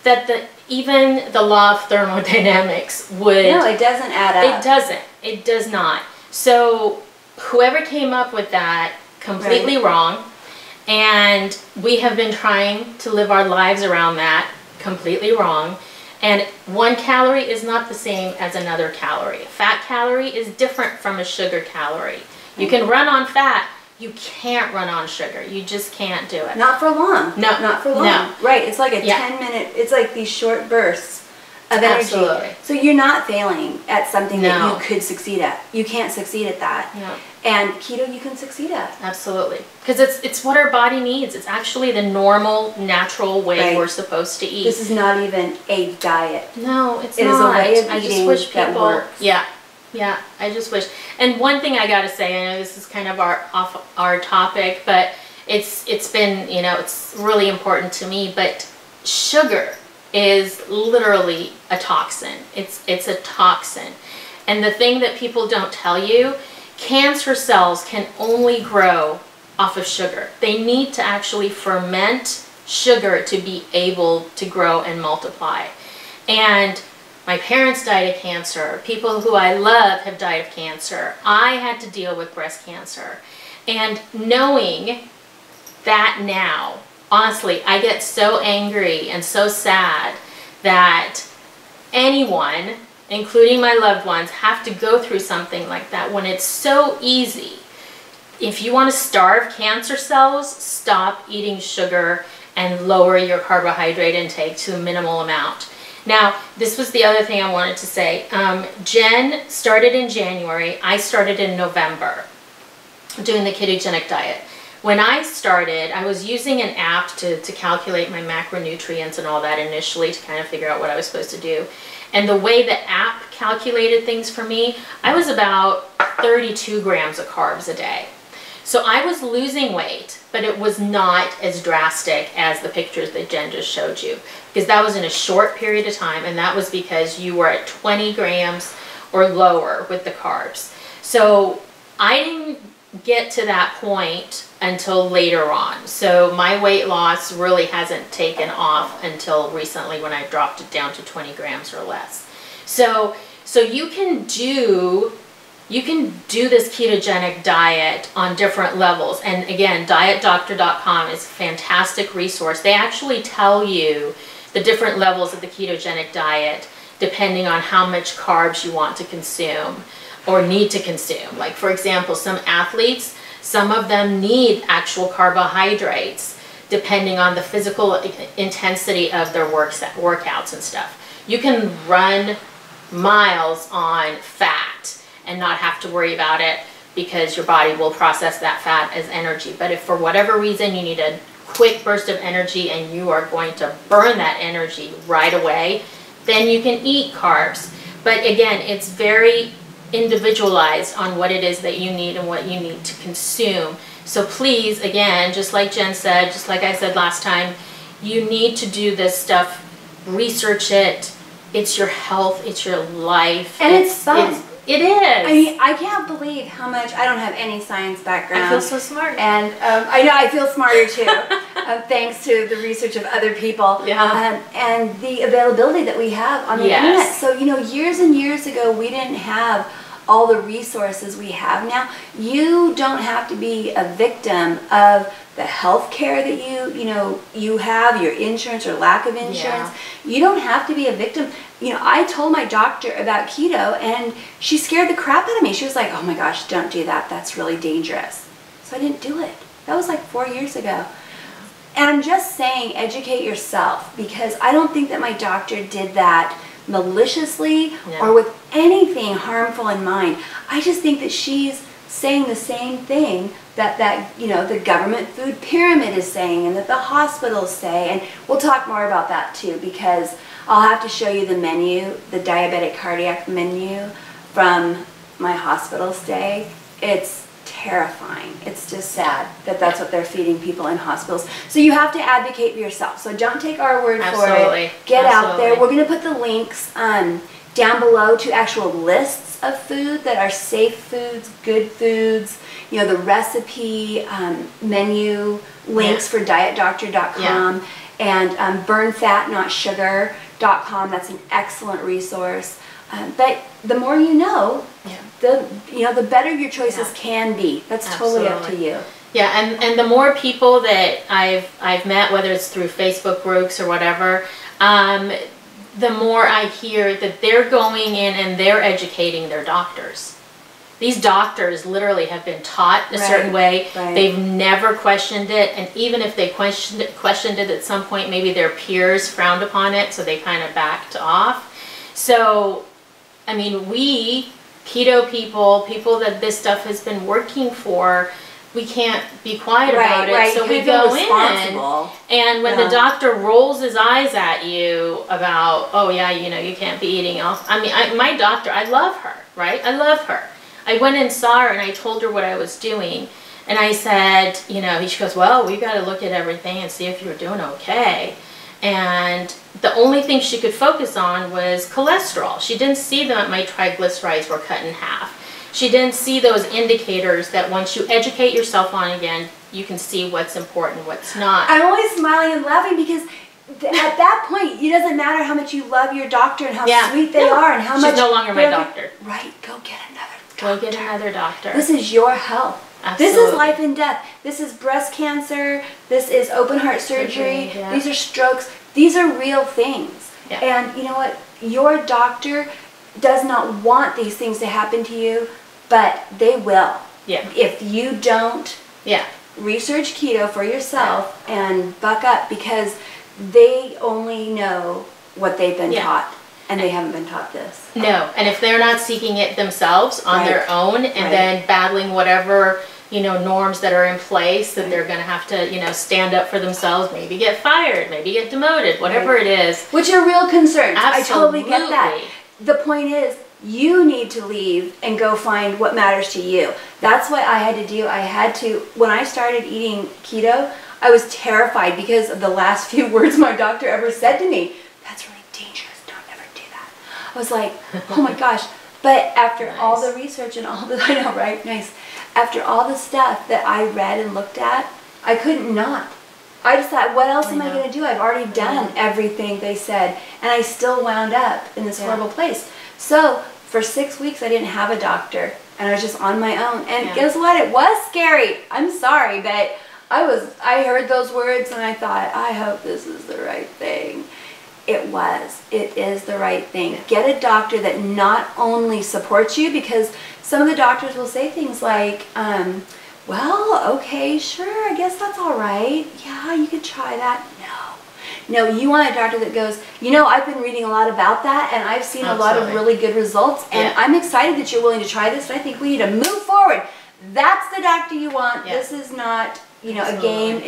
that even the law of thermodynamics would... No, it doesn't add up. It doesn't. It does not. So whoever came up with that, completely wrong. And we have been trying to live our lives around that, completely wrong. And 1 calorie is not the same as another calorie. A fat calorie is different from a sugar calorie. You can run on fat. You can't run on sugar. You just can't do it. Not for long. No. Not for long. No. Right. It's like a 10-minute, it's like these short bursts of energy. Absolutely. So you're not failing at something that No. you could succeed at. You can't succeed at that. No. And keto you can succeed at. Absolutely. Because it's what our body needs. It's actually the normal, natural way we're supposed to eat. This is not even a diet. No, it's It not. is a way of I just eating wish that people, works. Yeah, I just wish. And one thing I gotta say, I know this is kind of off our topic, but it's been, you know, it's really important to me, but sugar is literally a toxin. It's a toxin. And the thing that people don't tell you, cancer cells can only grow off of sugar. They need to actually ferment sugar to be able to grow and multiply. And my parents died of cancer. People who I love have died of cancer. I had to deal with breast cancer. And knowing that now, honestly, I get so angry and so sad that anyone, including my loved ones, have to go through something like that when it's so easy. If you want to starve cancer cells, stop eating sugar and lower your carbohydrate intake to a minimal amount. Now, this was the other thing I wanted to say. Jen started in January. I started in November doing the ketogenic diet. When I started, I was using an app to calculate my macronutrients and all that initially to kind of figure out what I was supposed to do. And the way the app calculated things for me, I was about 32 grams of carbs a day. So I was losing weight, but it was not as drastic as the pictures that Jen just showed you, because that was in a short period of time, and that was because you were at 20 grams or lower with the carbs. So I didn't get to that point until later on. So my weight loss really hasn't taken off until recently when I dropped it down to 20 grams or less. So you can do this ketogenic diet on different levels. And again, dietdoctor.com is a fantastic resource. They actually tell you the different levels of the ketogenic diet depending on how much carbs you want to consume or need to consume. Like for example, some athletes, some of them need actual carbohydrates depending on the physical intensity of their workouts and stuff. You can run miles on fat and not have to worry about it because your body will process that fat as energy. But if for whatever reason you need a quick burst of energy and you are going to burn that energy right away, then you can eat carbs. But again, it's very individualized on what it is that you need and what you need to consume. So please, again, just like Jen said, just like I said last time, you need to do this stuff, research it. It's your health, it's your life. And it's fun. It is. I mean, I can't believe how much, I don't have any science background. I feel so smart. And I know, I feel smarter too, thanks to the research of other people. Yeah. And the availability that we have on the internet. So, you know, years and years ago, we didn't have all the resources we have now. You don't have to be a victim of the health care that you have, your insurance or lack of insurance. Yeah. You don't have to be a victim. You know, I told my doctor about keto and she scared the crap out of me. She was like, oh my gosh, don't do that. That's really dangerous. So I didn't do it. That was like 4 years ago. And I'm just saying, educate yourself, because I don't think that my doctor did that maliciously or with anything harmful in mind. I just think that she's saying the same thing that you know, the government food pyramid is saying, and that the hospitals say. And we'll talk more about that too, because I'll have to show you the menu, the diabetic cardiac menu from my hospital stay. It's terrifying. It's just sad that that's what they're feeding people in hospitals. So you have to advocate for yourself. So don't take our word for it. Get out there. We're going to put the links down below to actual lists of food that are safe foods, good foods, you know, the recipe menu links for dietdoctor.com and burnfatnotsugar.com. That's an excellent resource. But the more you know, the better your choices can be. That's totally up to you. Yeah, and the more people that I've met, whether it's through Facebook groups or whatever, the more I hear that they're going in and they're educating their doctors. These doctors literally have been taught a certain way. They've never questioned it, and even if they questioned it at some point, maybe their peers frowned upon it, so they kind of backed off. So, I mean, we keto people that this stuff has been working for, we can't be quiet about it. So we go in, and when the doctor rolls his eyes at you about, oh yeah, you know, you can't be eating else. I mean, my doctor, I love her, right? I love her. I went and saw her and I told her what I was doing. And I said, you know, she goes, well, we got to look at everything and see if you're doing okay. And the only thing she could focus on was cholesterol. She didn't see that my triglycerides were cut in half. She didn't see those indicators that once you educate yourself on again, you can see what's important, what's not. I'm always smiling and laughing because at that point, it doesn't matter how much you love your doctor and how sweet they are and how much... She's no longer my doctor. Right, go get another doctor. Go get another doctor. This is your health. Absolutely. This is life and death. This is breast cancer. This is open heart surgery. These are strokes. These are real things. And you know what? Your doctor does not want these things to happen to you, but they will. If you don't research keto for yourself and buck up, because they only know what they've been taught. And they haven't been taught this. No, and if they're not seeking it themselves on their own and then battling whatever, you know, norms that are in place that they're going to have to, you know, stand up for themselves, maybe get fired, maybe get demoted, whatever it is. Which are real concerns. Absolutely. I totally get that. The point is, you need to leave and go find what matters to you. That's what I had to do. I had to, when I started eating keto, I was terrified because of the last few words my doctor ever said to me. That's really dangerous. I was like, oh my gosh. But after all the research and all the, I know, right? After all the stuff that I read and looked at, I couldn't not. I just thought, what else am I going to do? I've already done everything they said, and I still wound up in this horrible place. So for 6 weeks, I didn't have a doctor, and I was just on my own. And guess what? It was scary. I'm sorry, but I heard those words, and I thought, I hope this is the right thing. It is the right thing. Get a doctor that not only supports you, because some of the doctors will say things like, well, okay, sure, I guess that's all right. Yeah, you could try that. No, you want a doctor that goes, you know, I've been reading a lot about that, and I've seen a lot of really good results, and I'm excited that you're willing to try this, and I think we need to move forward. That's the doctor you want. This is not, you know, a game.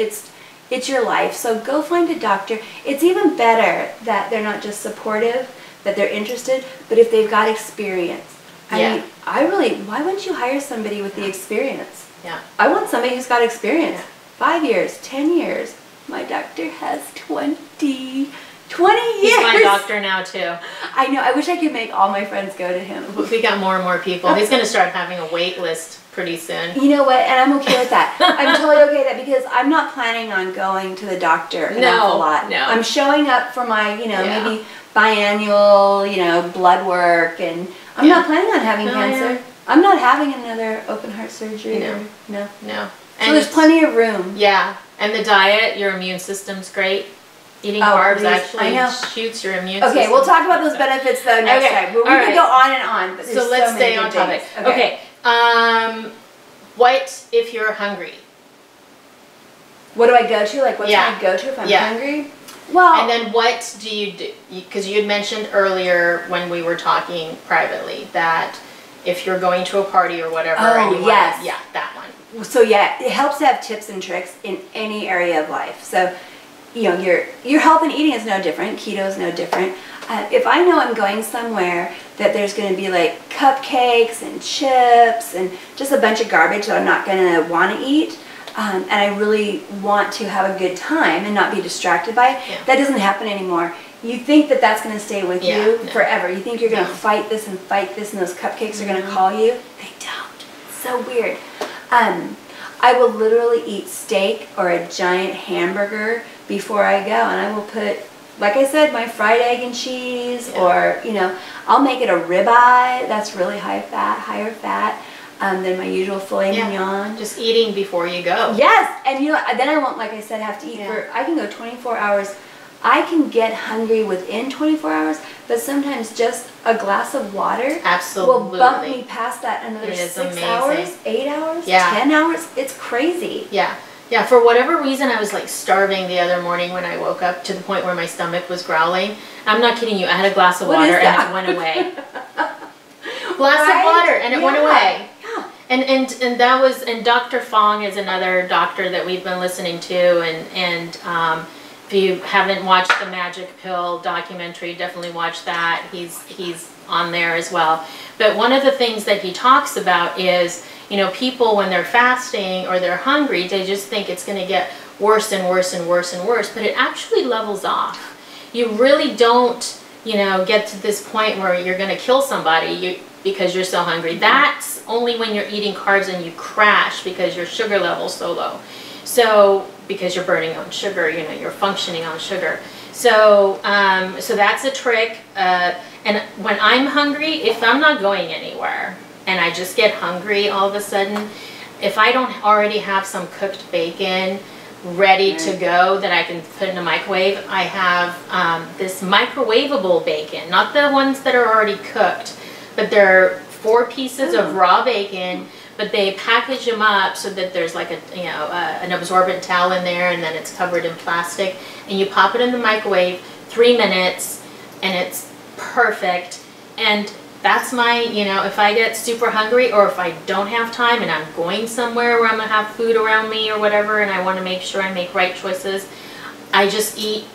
It's your life. So go find a doctor. It's even better that they're not just supportive, that they're interested, but if they've got experience. I mean, why wouldn't you hire somebody with the experience? I want somebody who's got experience. 5 years, 10 years. My doctor has 20 years. He's my doctor now too. I know. I wish I could make all my friends go to him. We got more and more people. He's going to start having a wait list pretty soon. You know what? And I'm okay with that. I'm totally okay with that, because I'm not planning on going to the doctor an awful lot. I'm showing up for my, you know, maybe biannual, you know, blood work, and I'm not planning on having cancer. I'm not having another open heart surgery. No. So there's plenty of room. And the diet, your immune system's great. Eating carbs actually shoots your immune system. Okay, we'll talk about those benefits though next time. But we can go on and on. But so let's stay on topic. Okay. What if you're hungry? What do I go to? Like, what should I go to if I'm hungry? Well, and then what do you do? Because you had mentioned earlier when we were talking privately that if you're going to a party or whatever. Oh, and you yes. yeah, that one. So yeah, it helps to have tips and tricks in any area of life. So, you know, your health and eating is no different. Keto is no different. If I know I'm going somewhere that there's going to be like cupcakes and chips and just a bunch of garbage that I'm not going to want to eat, and I really want to have a good time and not be distracted by it, that doesn't happen anymore. You think that that's going to stay with you forever. You think you're going to fight this and those cupcakes are going to call you. They don't. It's so weird. I will literally eat steak or a giant hamburger before I go, and I will put, like I said, my fried egg and cheese, or, you know, I'll make it a ribeye that's really higher fat than my usual filet mignon. Just eating before you go. Yes, and you know, then I won't, like I said, have to eat for, I can go 24 hours. I can get hungry within 24 hours, but sometimes just a glass of water will bump me past that another 6 hours, 8 hours, 10 hours. It's crazy. Yeah. Yeah, for whatever reason, I was like starving the other morning when I woke up, to the point where my stomach was growling. I'm not kidding you. I had a glass of water and it went away. Glass of water and it went away. Yeah. And that was, and Dr. Fong is another doctor that we've been listening to, and if you haven't watched the Magic Pill documentary, definitely watch that. He's on there as well. But one of the things that he talks about is, you know, people when they're fasting or they're hungry, they just think it's going to get worse and worse and worse and worse, but it actually levels off. You really don't, you know, get to this point where you're going to kill somebody because you're so hungry. That's only when you're eating carbs and you crash because your sugar level's so low. So, because you're burning on sugar, you know, you're functioning on sugar. So, so that's a trick. And when I'm hungry, if I'm not going anywhere and I just get hungry all of a sudden, if I don't already have some cooked bacon ready to go that I can put in a microwave, I have this microwavable bacon, not the ones that are already cooked, but they're 4 pieces of raw bacon. But they package them up so that there's like a, you know, an absorbent towel in there, and then it's covered in plastic, and you pop it in the microwave 3 minutes, and it's perfect. And that's my, you know, if I get super hungry, or if I don't have time and I'm going somewhere where I'm gonna have food around me or whatever, and I want to make sure I make right choices, I just eat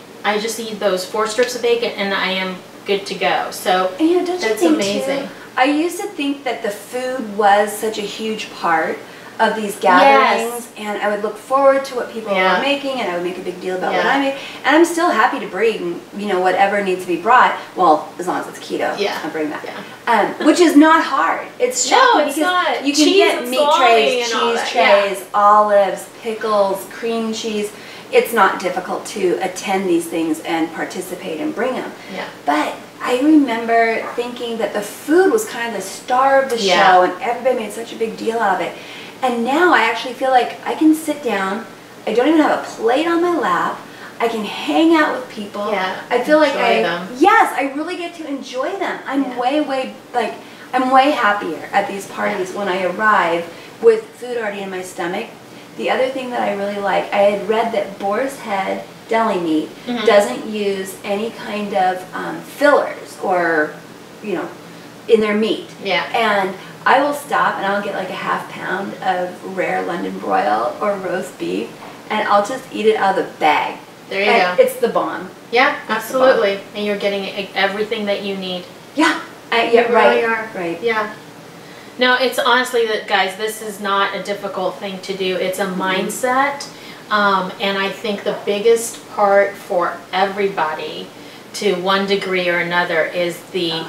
those 4 strips of bacon, and I am good to go. So and, you know, don't you think amazing. Too, I used to think that the food was such a huge part of these gatherings, and I would look forward to what people were making, and I would make a big deal about what I made. And I'm still happy to bring, you know, whatever needs to be brought. Well, as long as it's keto, I'll bring that. Which is not hard. It's shocking it's not. You can get meat trays, cheese trays, olives, pickles, cream cheese. It's not difficult to attend these things and participate and bring them. Yeah. But I remember thinking that the food was kind of the star of the show, and everybody made such a big deal out of it. And now I actually feel like I can sit down, I don't even have a plate on my lap, I can hang out with people. I feel like I really get to enjoy them. I'm I'm way happier at these parties when I arrive with food already in my stomach. The other thing that I really like, I had read that boar's head deli meat doesn't use any kind of fillers or, you know, in their meat. And I will stop and I'll get like a ½ pound of rare London broil or roast beef, and I'll just eat it out of the bag. There you go. It's the bomb. Yeah, absolutely. And you're getting everything that you need. Yeah. You really are. Right. Yeah. No, it's honestly that, guys, this is not a difficult thing to do. It's a mindset. And I think the biggest part for everybody, to one degree or another, is the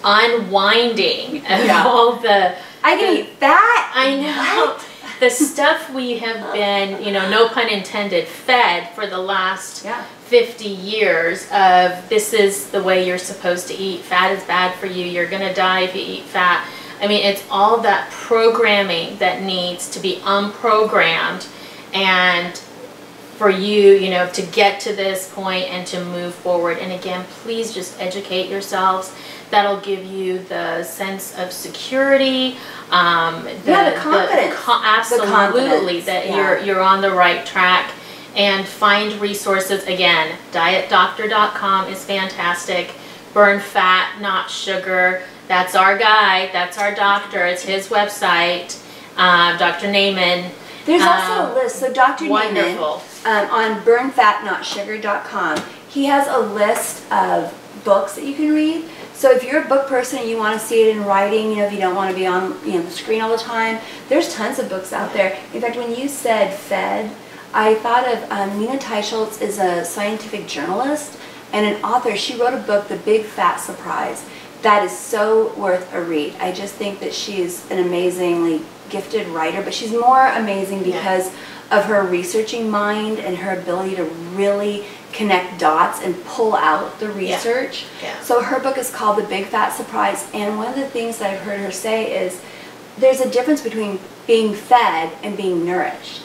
unwinding of all the... I can eat that? I know. What? The stuff we have been, you know, no pun intended, fed for the last 50 years of this is the way you're supposed to eat. Fat is bad for you. You're going to die if you eat fat. I mean, it's all that programming that needs to be unprogrammed, and for you, you know, to get to this point and to move forward. And again, please just educate yourselves. That'll give you the sense of security, the confidence. Absolutely, that you're on the right track. And find resources. Again, dietdoctor.com is fantastic. Burn fat, not sugar. That's our guy. That's our doctor. It's his website, Dr. Naiman. There's also a list. So Dr. Naiman, Wonderful. on burnfatnotsugar.com, he has a list of books that you can read. So if you're a book person and you want to see it in writing, you know, if you don't want to be on the screen all the time, there's tons of books out there. In fact, when you said fed, I thought of Nina Teicholz is a scientific journalist and an author. She wrote a book, The Big Fat Surprise, that is so worth a read. I just think that she's an amazingly gifted writer, but she's more amazing because of her researching mind and her ability to really connect dots and pull out the research. So her book is called The Big Fat Surprise, and one of the things that I've heard her say is there's a difference between being fed and being nourished.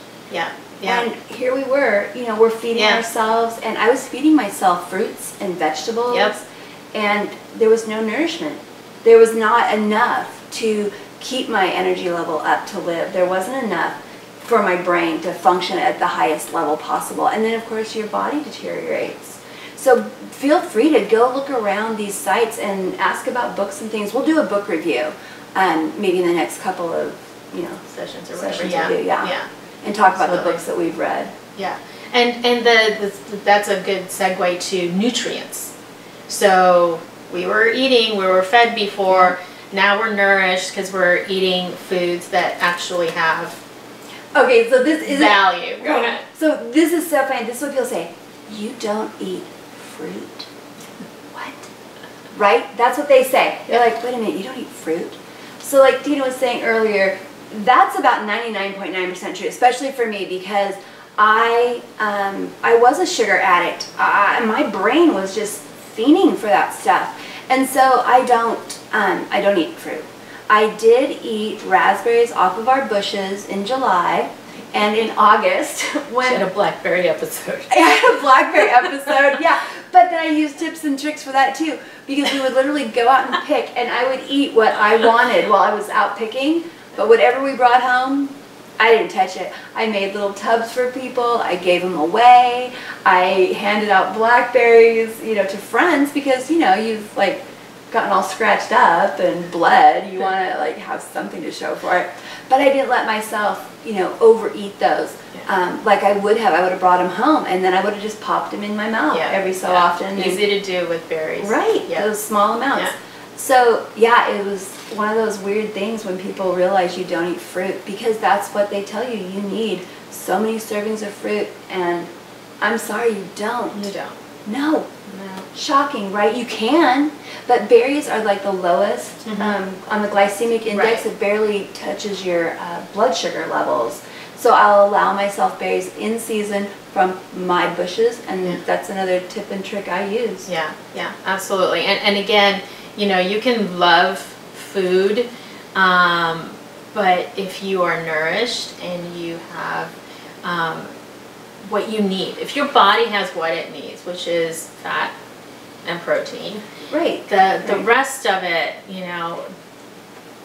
And here we were, you know, we're feeding ourselves, and I was feeding myself fruits and vegetables, and there was no nourishment. There was not enough to keep my energy level up to live. There wasn't enough for my brain to function at the highest level possible. And then, of course, your body deteriorates. So feel free to go look around these sites and ask about books and things. We'll do a book review maybe in the next couple of, you know, sessions or sessions whatever. we'll do, and talk about the books that we've read. And that's a good segue to nutrients. So we were eating, we were fed before, now we're nourished because we're eating foods that actually have so this is value. So this is so funny. This is what people say. You don't eat fruit. What? Right? That's what they say. They're like, wait a minute, you don't eat fruit? So like Dina was saying earlier, that's about 99.9% true, especially for me, because I was a sugar addict. My brain was just fiending for that stuff, and so I don't eat fruit. I did eat raspberries off of our bushes in July, and in August when she had a blackberry episode. I had a blackberry episode, but then I used tips and tricks for that too, because we would literally go out and pick, and I would eat what I wanted while I was out picking. But whatever we brought home, I didn't touch it. I made little tubs for people. I gave them away. I handed out blackberries, you know, to friends, because, you know, you've like gotten all scratched up and bled. You want to like have something to show for it. But I didn't let myself, you know, overeat those. Like I would have. I would have brought them home, and then I would have just popped them in my mouth every so often. Easy to do with berries. Right. Those small amounts. So it was one of those weird things when people realize you don't eat fruit, because that's what they tell you. You need so many servings of fruit, and I'm sorry, you don't. You don't. No. Shocking, right? You can, but berries are like the lowest on the glycemic index. It barely touches your blood sugar levels. So I'll allow myself berries in season from my bushes, and that's another tip and trick I use. Yeah, absolutely. And again, you know, you can love food, but if you are nourished and you have what you need, if your body has what it needs, which is fat and protein, the rest of it, you know,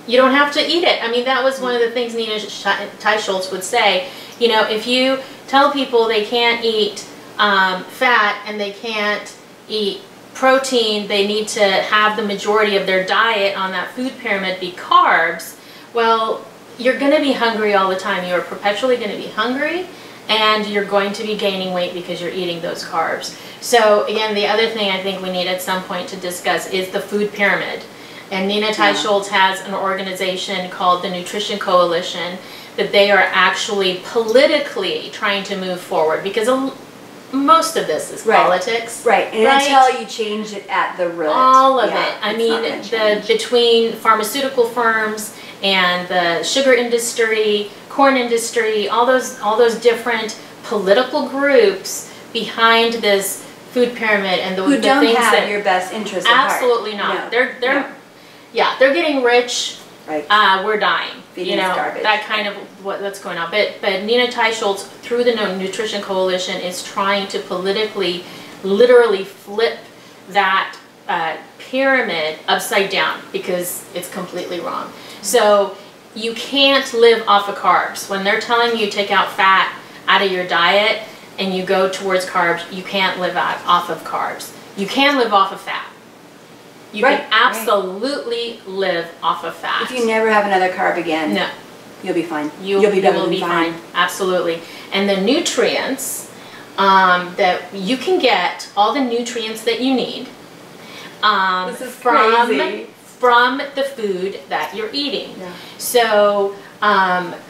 you don't have to eat it. I mean, that was one of the things Nina Teicholz would say. You know, if you tell people they can't eat fat and they can't eat protein, they need to have the majority of their diet on that food pyramid be carbs, well, you're going to be hungry all the time. You are perpetually going to be hungry, and you're going to be gaining weight because you're eating those carbs. So again, the other thing I think we need at some point to discuss is the food pyramid. And Nina Teicholz has an organization called the Nutrition Coalition that they are actually politically trying to move forward, because most of this is politics. And until you change it at the root. All of it. I mean, between pharmaceutical firms and the sugar industry, corn industry, all those different political groups behind this food pyramid, and who don't have your best interest at heart. Absolutely not. They're getting rich. We're dying. Feeding us garbage. That kind of what's going on. But Nina Teicholz, through the Nutrition Coalition, is trying to politically, literally flip that pyramid upside down, because it's completely wrong. So you can't live off of carbs. When they're telling you take out fat out of your diet and you go towards carbs, you can't live off of carbs. You can live off of fat. You can absolutely live off of fat. If you never have another carb again, no, you'll be fine. You will be fine. Absolutely. And the nutrients that you can get, all the nutrients that you need this is crazy. from the food that you're eating. Yeah. So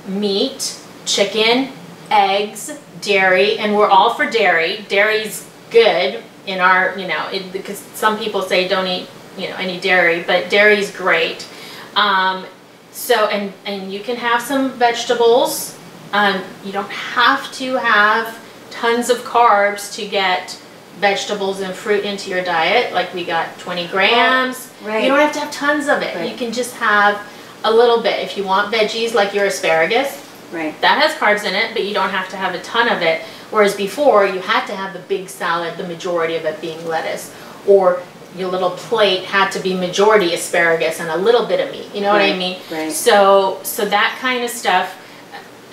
meat, chicken, eggs, dairy, and we're all for dairy. Dairy's good in our, because some people say don't eat, any dairy, but dairy's great. So, and you can have some vegetables. You don't have to have tons of carbs to get vegetables and fruit into your diet. Like we got 20 grams. Right. You don't have to have tons of it. Right. You can just have a little bit. If you want veggies like your asparagus, right, that has carbs in it, but you don't have to have a ton of it. Whereas before, you had to have the big salad, the majority of it being lettuce, or your little plate had to be majority asparagus and a little bit of meat. You know what I mean? Right. So that kind of stuff.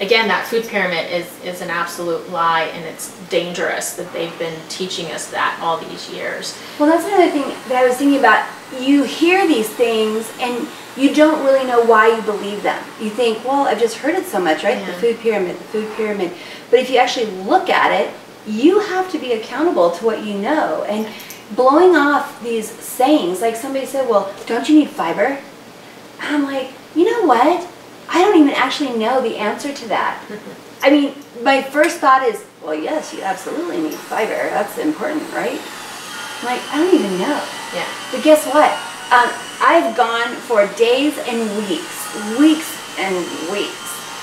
Again, that food pyramid is an absolute lie, and it's dangerous that they've been teaching us that all these years. Well, that's another thing that I was thinking about. You hear these things and you don't really know why you believe them. You think, well, I've just heard it so much, right? Yeah. The food pyramid, the food pyramid. But if you actually look at it, you have to be accountable to what you know. And blowing off these sayings, like somebody said, well, don't you need fiber? And I'm like, you know what? I don't even actually know the answer to that. I mean, my first thought is, well, yes, you absolutely need fiber. That's important, right? I'm like, I don't even know. Yeah. But guess what? I've gone for days and weeks and weeks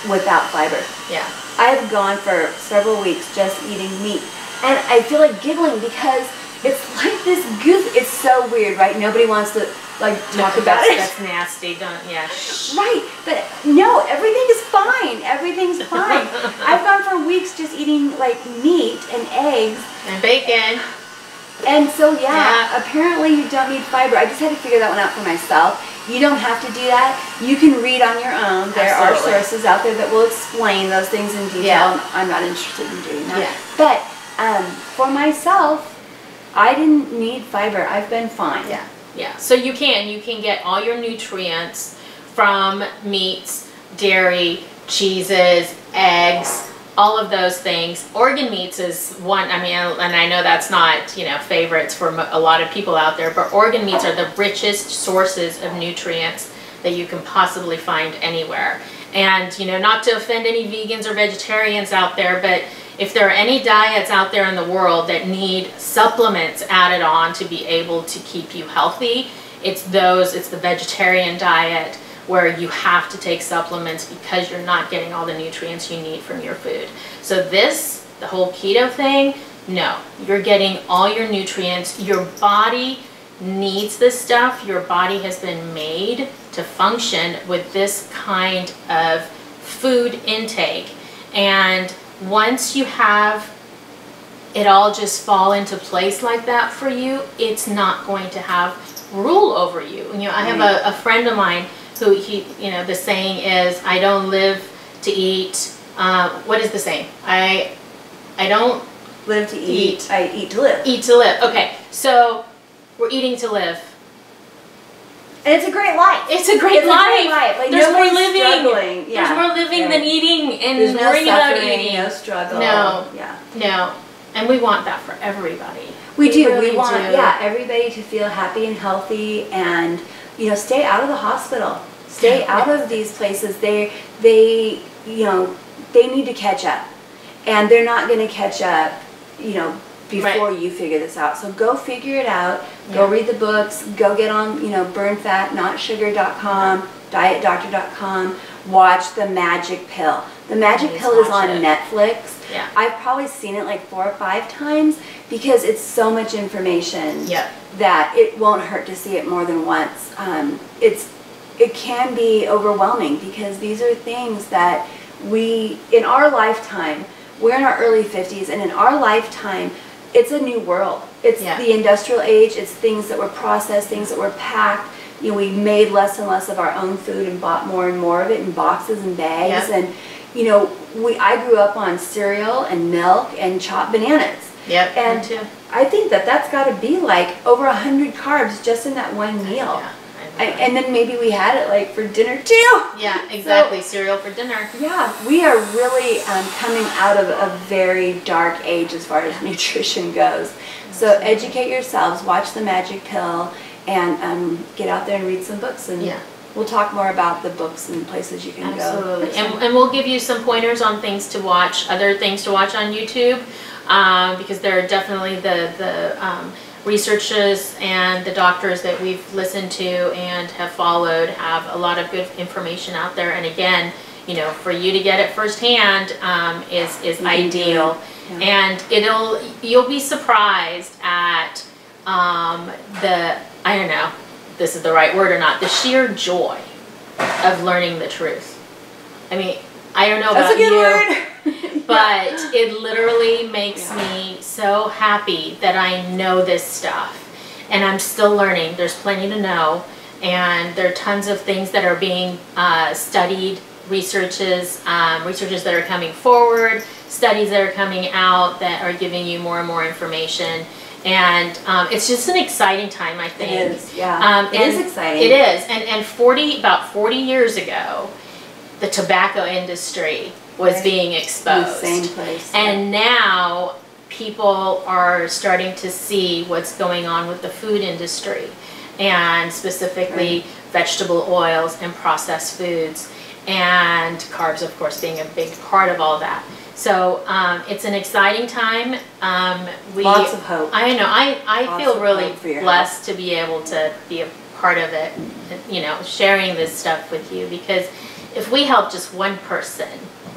without fiber. Yeah. I've gone for several weeks just eating meat. And I feel like giggling because it's like this goof. It's so weird, right? Nobody wants to talk about it. That's nasty. Right, but no, everything is fine. Everything's fine. I've gone for weeks just eating meat and eggs and bacon. And so apparently you don't need fiber. I just had to figure that one out for myself. You don't have to do that. You can read on your own. There are sources out there that will explain those things in detail. Yeah. I'm not interested in doing that. Yeah. But for myself, I didn't need fiber. I've been fine. Yeah. Yeah. So you can get all your nutrients from meats, dairy, cheeses, eggs, all of those things. Organ meats is one, and I know that's not, favorites for a lot of people out there, but organ meats are the richest sources of nutrients that you can possibly find anywhere. And, not to offend any vegans or vegetarians out there, but if there are any diets out there in the world that need supplements added on to be able to keep you healthy, it's the vegetarian diet, where you have to take supplements because you're not getting all the nutrients you need from your food. So the whole keto thing, no, you're getting all your nutrients. Your body needs this stuff. Your body has been made to function with this kind of food intake. And once you have it all just fall into place like that for you, it's not going to have rule over you. I have a friend of mine who the saying is, I don't live to eat. What is the saying? I don't live to eat. I eat to live. Eat to live. Okay, so we're eating to live. And it's a great life. It's a great life. There's more living. Yeah. There's more living than eating, and there's no worrying about suffering, eating. No struggle. No. Yeah. No. And we want that for everybody. We do. Really we want do. Everybody to feel happy and healthy, and stay out of the hospital. Stay out of these places. They need to catch up, and they're not going to catch up, before you figure this out. So go figure it out. Go read the books. Go get on, burnfatnotsugar.com, dietdoctor.com. Watch The Magic Pill. The Magic Pill is on Netflix. Yeah. I've probably seen it 4 or 5 times because it's so much information that it won't hurt to see it more than once. It can be overwhelming because these are things that in our lifetime, we're in our early 50s, and in our lifetime, it's a new world. It's the industrial age. It's things that were processed, things that were packed. We made less and less of our own food and bought more and more of it in boxes and bags. And I grew up on cereal and milk and chopped bananas. Yep, and me too. I think that that's got to be like over 100 carbs just in that one meal. Yeah, and then maybe we had it like for dinner too. Yeah, exactly. So, cereal for dinner. Yeah, we are really coming out of a very dark age as far as nutrition goes. So educate yourselves, watch The Magic Pill, and get out there and read some books. And we'll talk more about the books and places you can go. Absolutely. And we'll give you some pointers on things to watch, other things to watch on YouTube, because there are definitely the researchers and the doctors that we've listened to and have followed have a lot of good information out there. And again, you know, for you to get it firsthand is ideal. Yeah. And you'll be surprised at I don't know if this is the right word or not, the sheer joy of learning the truth. I mean, I don't know about you. That's a good word. But it literally makes me so happy that I know this stuff, and I'm still learning. There's plenty to know, and there are tons of things that are being studied, researches that are coming forward, studies that are coming out that are giving you more and more information. And it's just an exciting time, I think. It is, yeah. It is exciting. It is. And about 40 years ago, the tobacco industry was being exposed. In the same place. And now people are starting to see what's going on with the food industry, and specifically vegetable oils and processed foods, and carbs, of course, being a big part of all that. So it's an exciting time. Lots of hope. I know. I feel really blessed to be able to be a part of it, you know, sharing this stuff with you, because if we help just one person,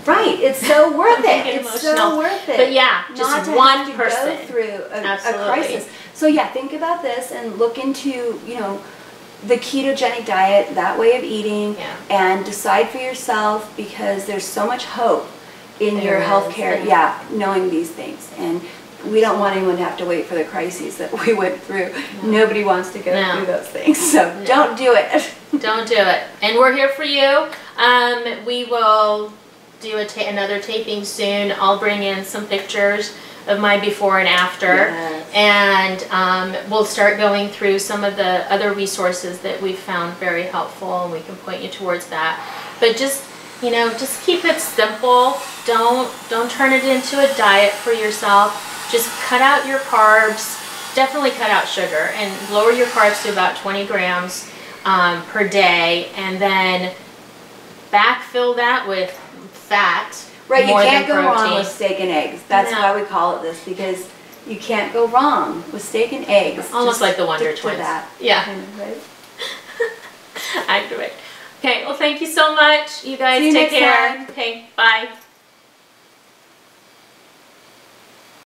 right, it's so worth it. It's so worth it. But yeah, just one person go through a crisis. So yeah, think about this and look into, you know, the ketogenic diet, that way of eating, and decide for yourself, because there's so much hope in your healthcare. Yeah, knowing these things, and we don't want anyone to have to wait for the crises that we went through. Nobody wants to go through those things, so don't do it. Don't do it. And we're here for you. We will do another taping soon. I'll bring in some pictures of my before and after, and we'll start going through some of the other resources that we've found very helpful, and we can point you towards that. But just, you know, just keep it simple. Don't turn it into a diet for yourself. Just cut out your carbs. Definitely cut out sugar, and lower your carbs to about 20 grams per day, and then backfill that with fat. Right, you can't go wrong with steak and eggs. That's why we call it this, because you can't go wrong with steak and eggs. Almost like the Wonder Twins. Yeah. Right? Accurate. Okay, well, thank you so much. You guys take care. Okay, bye.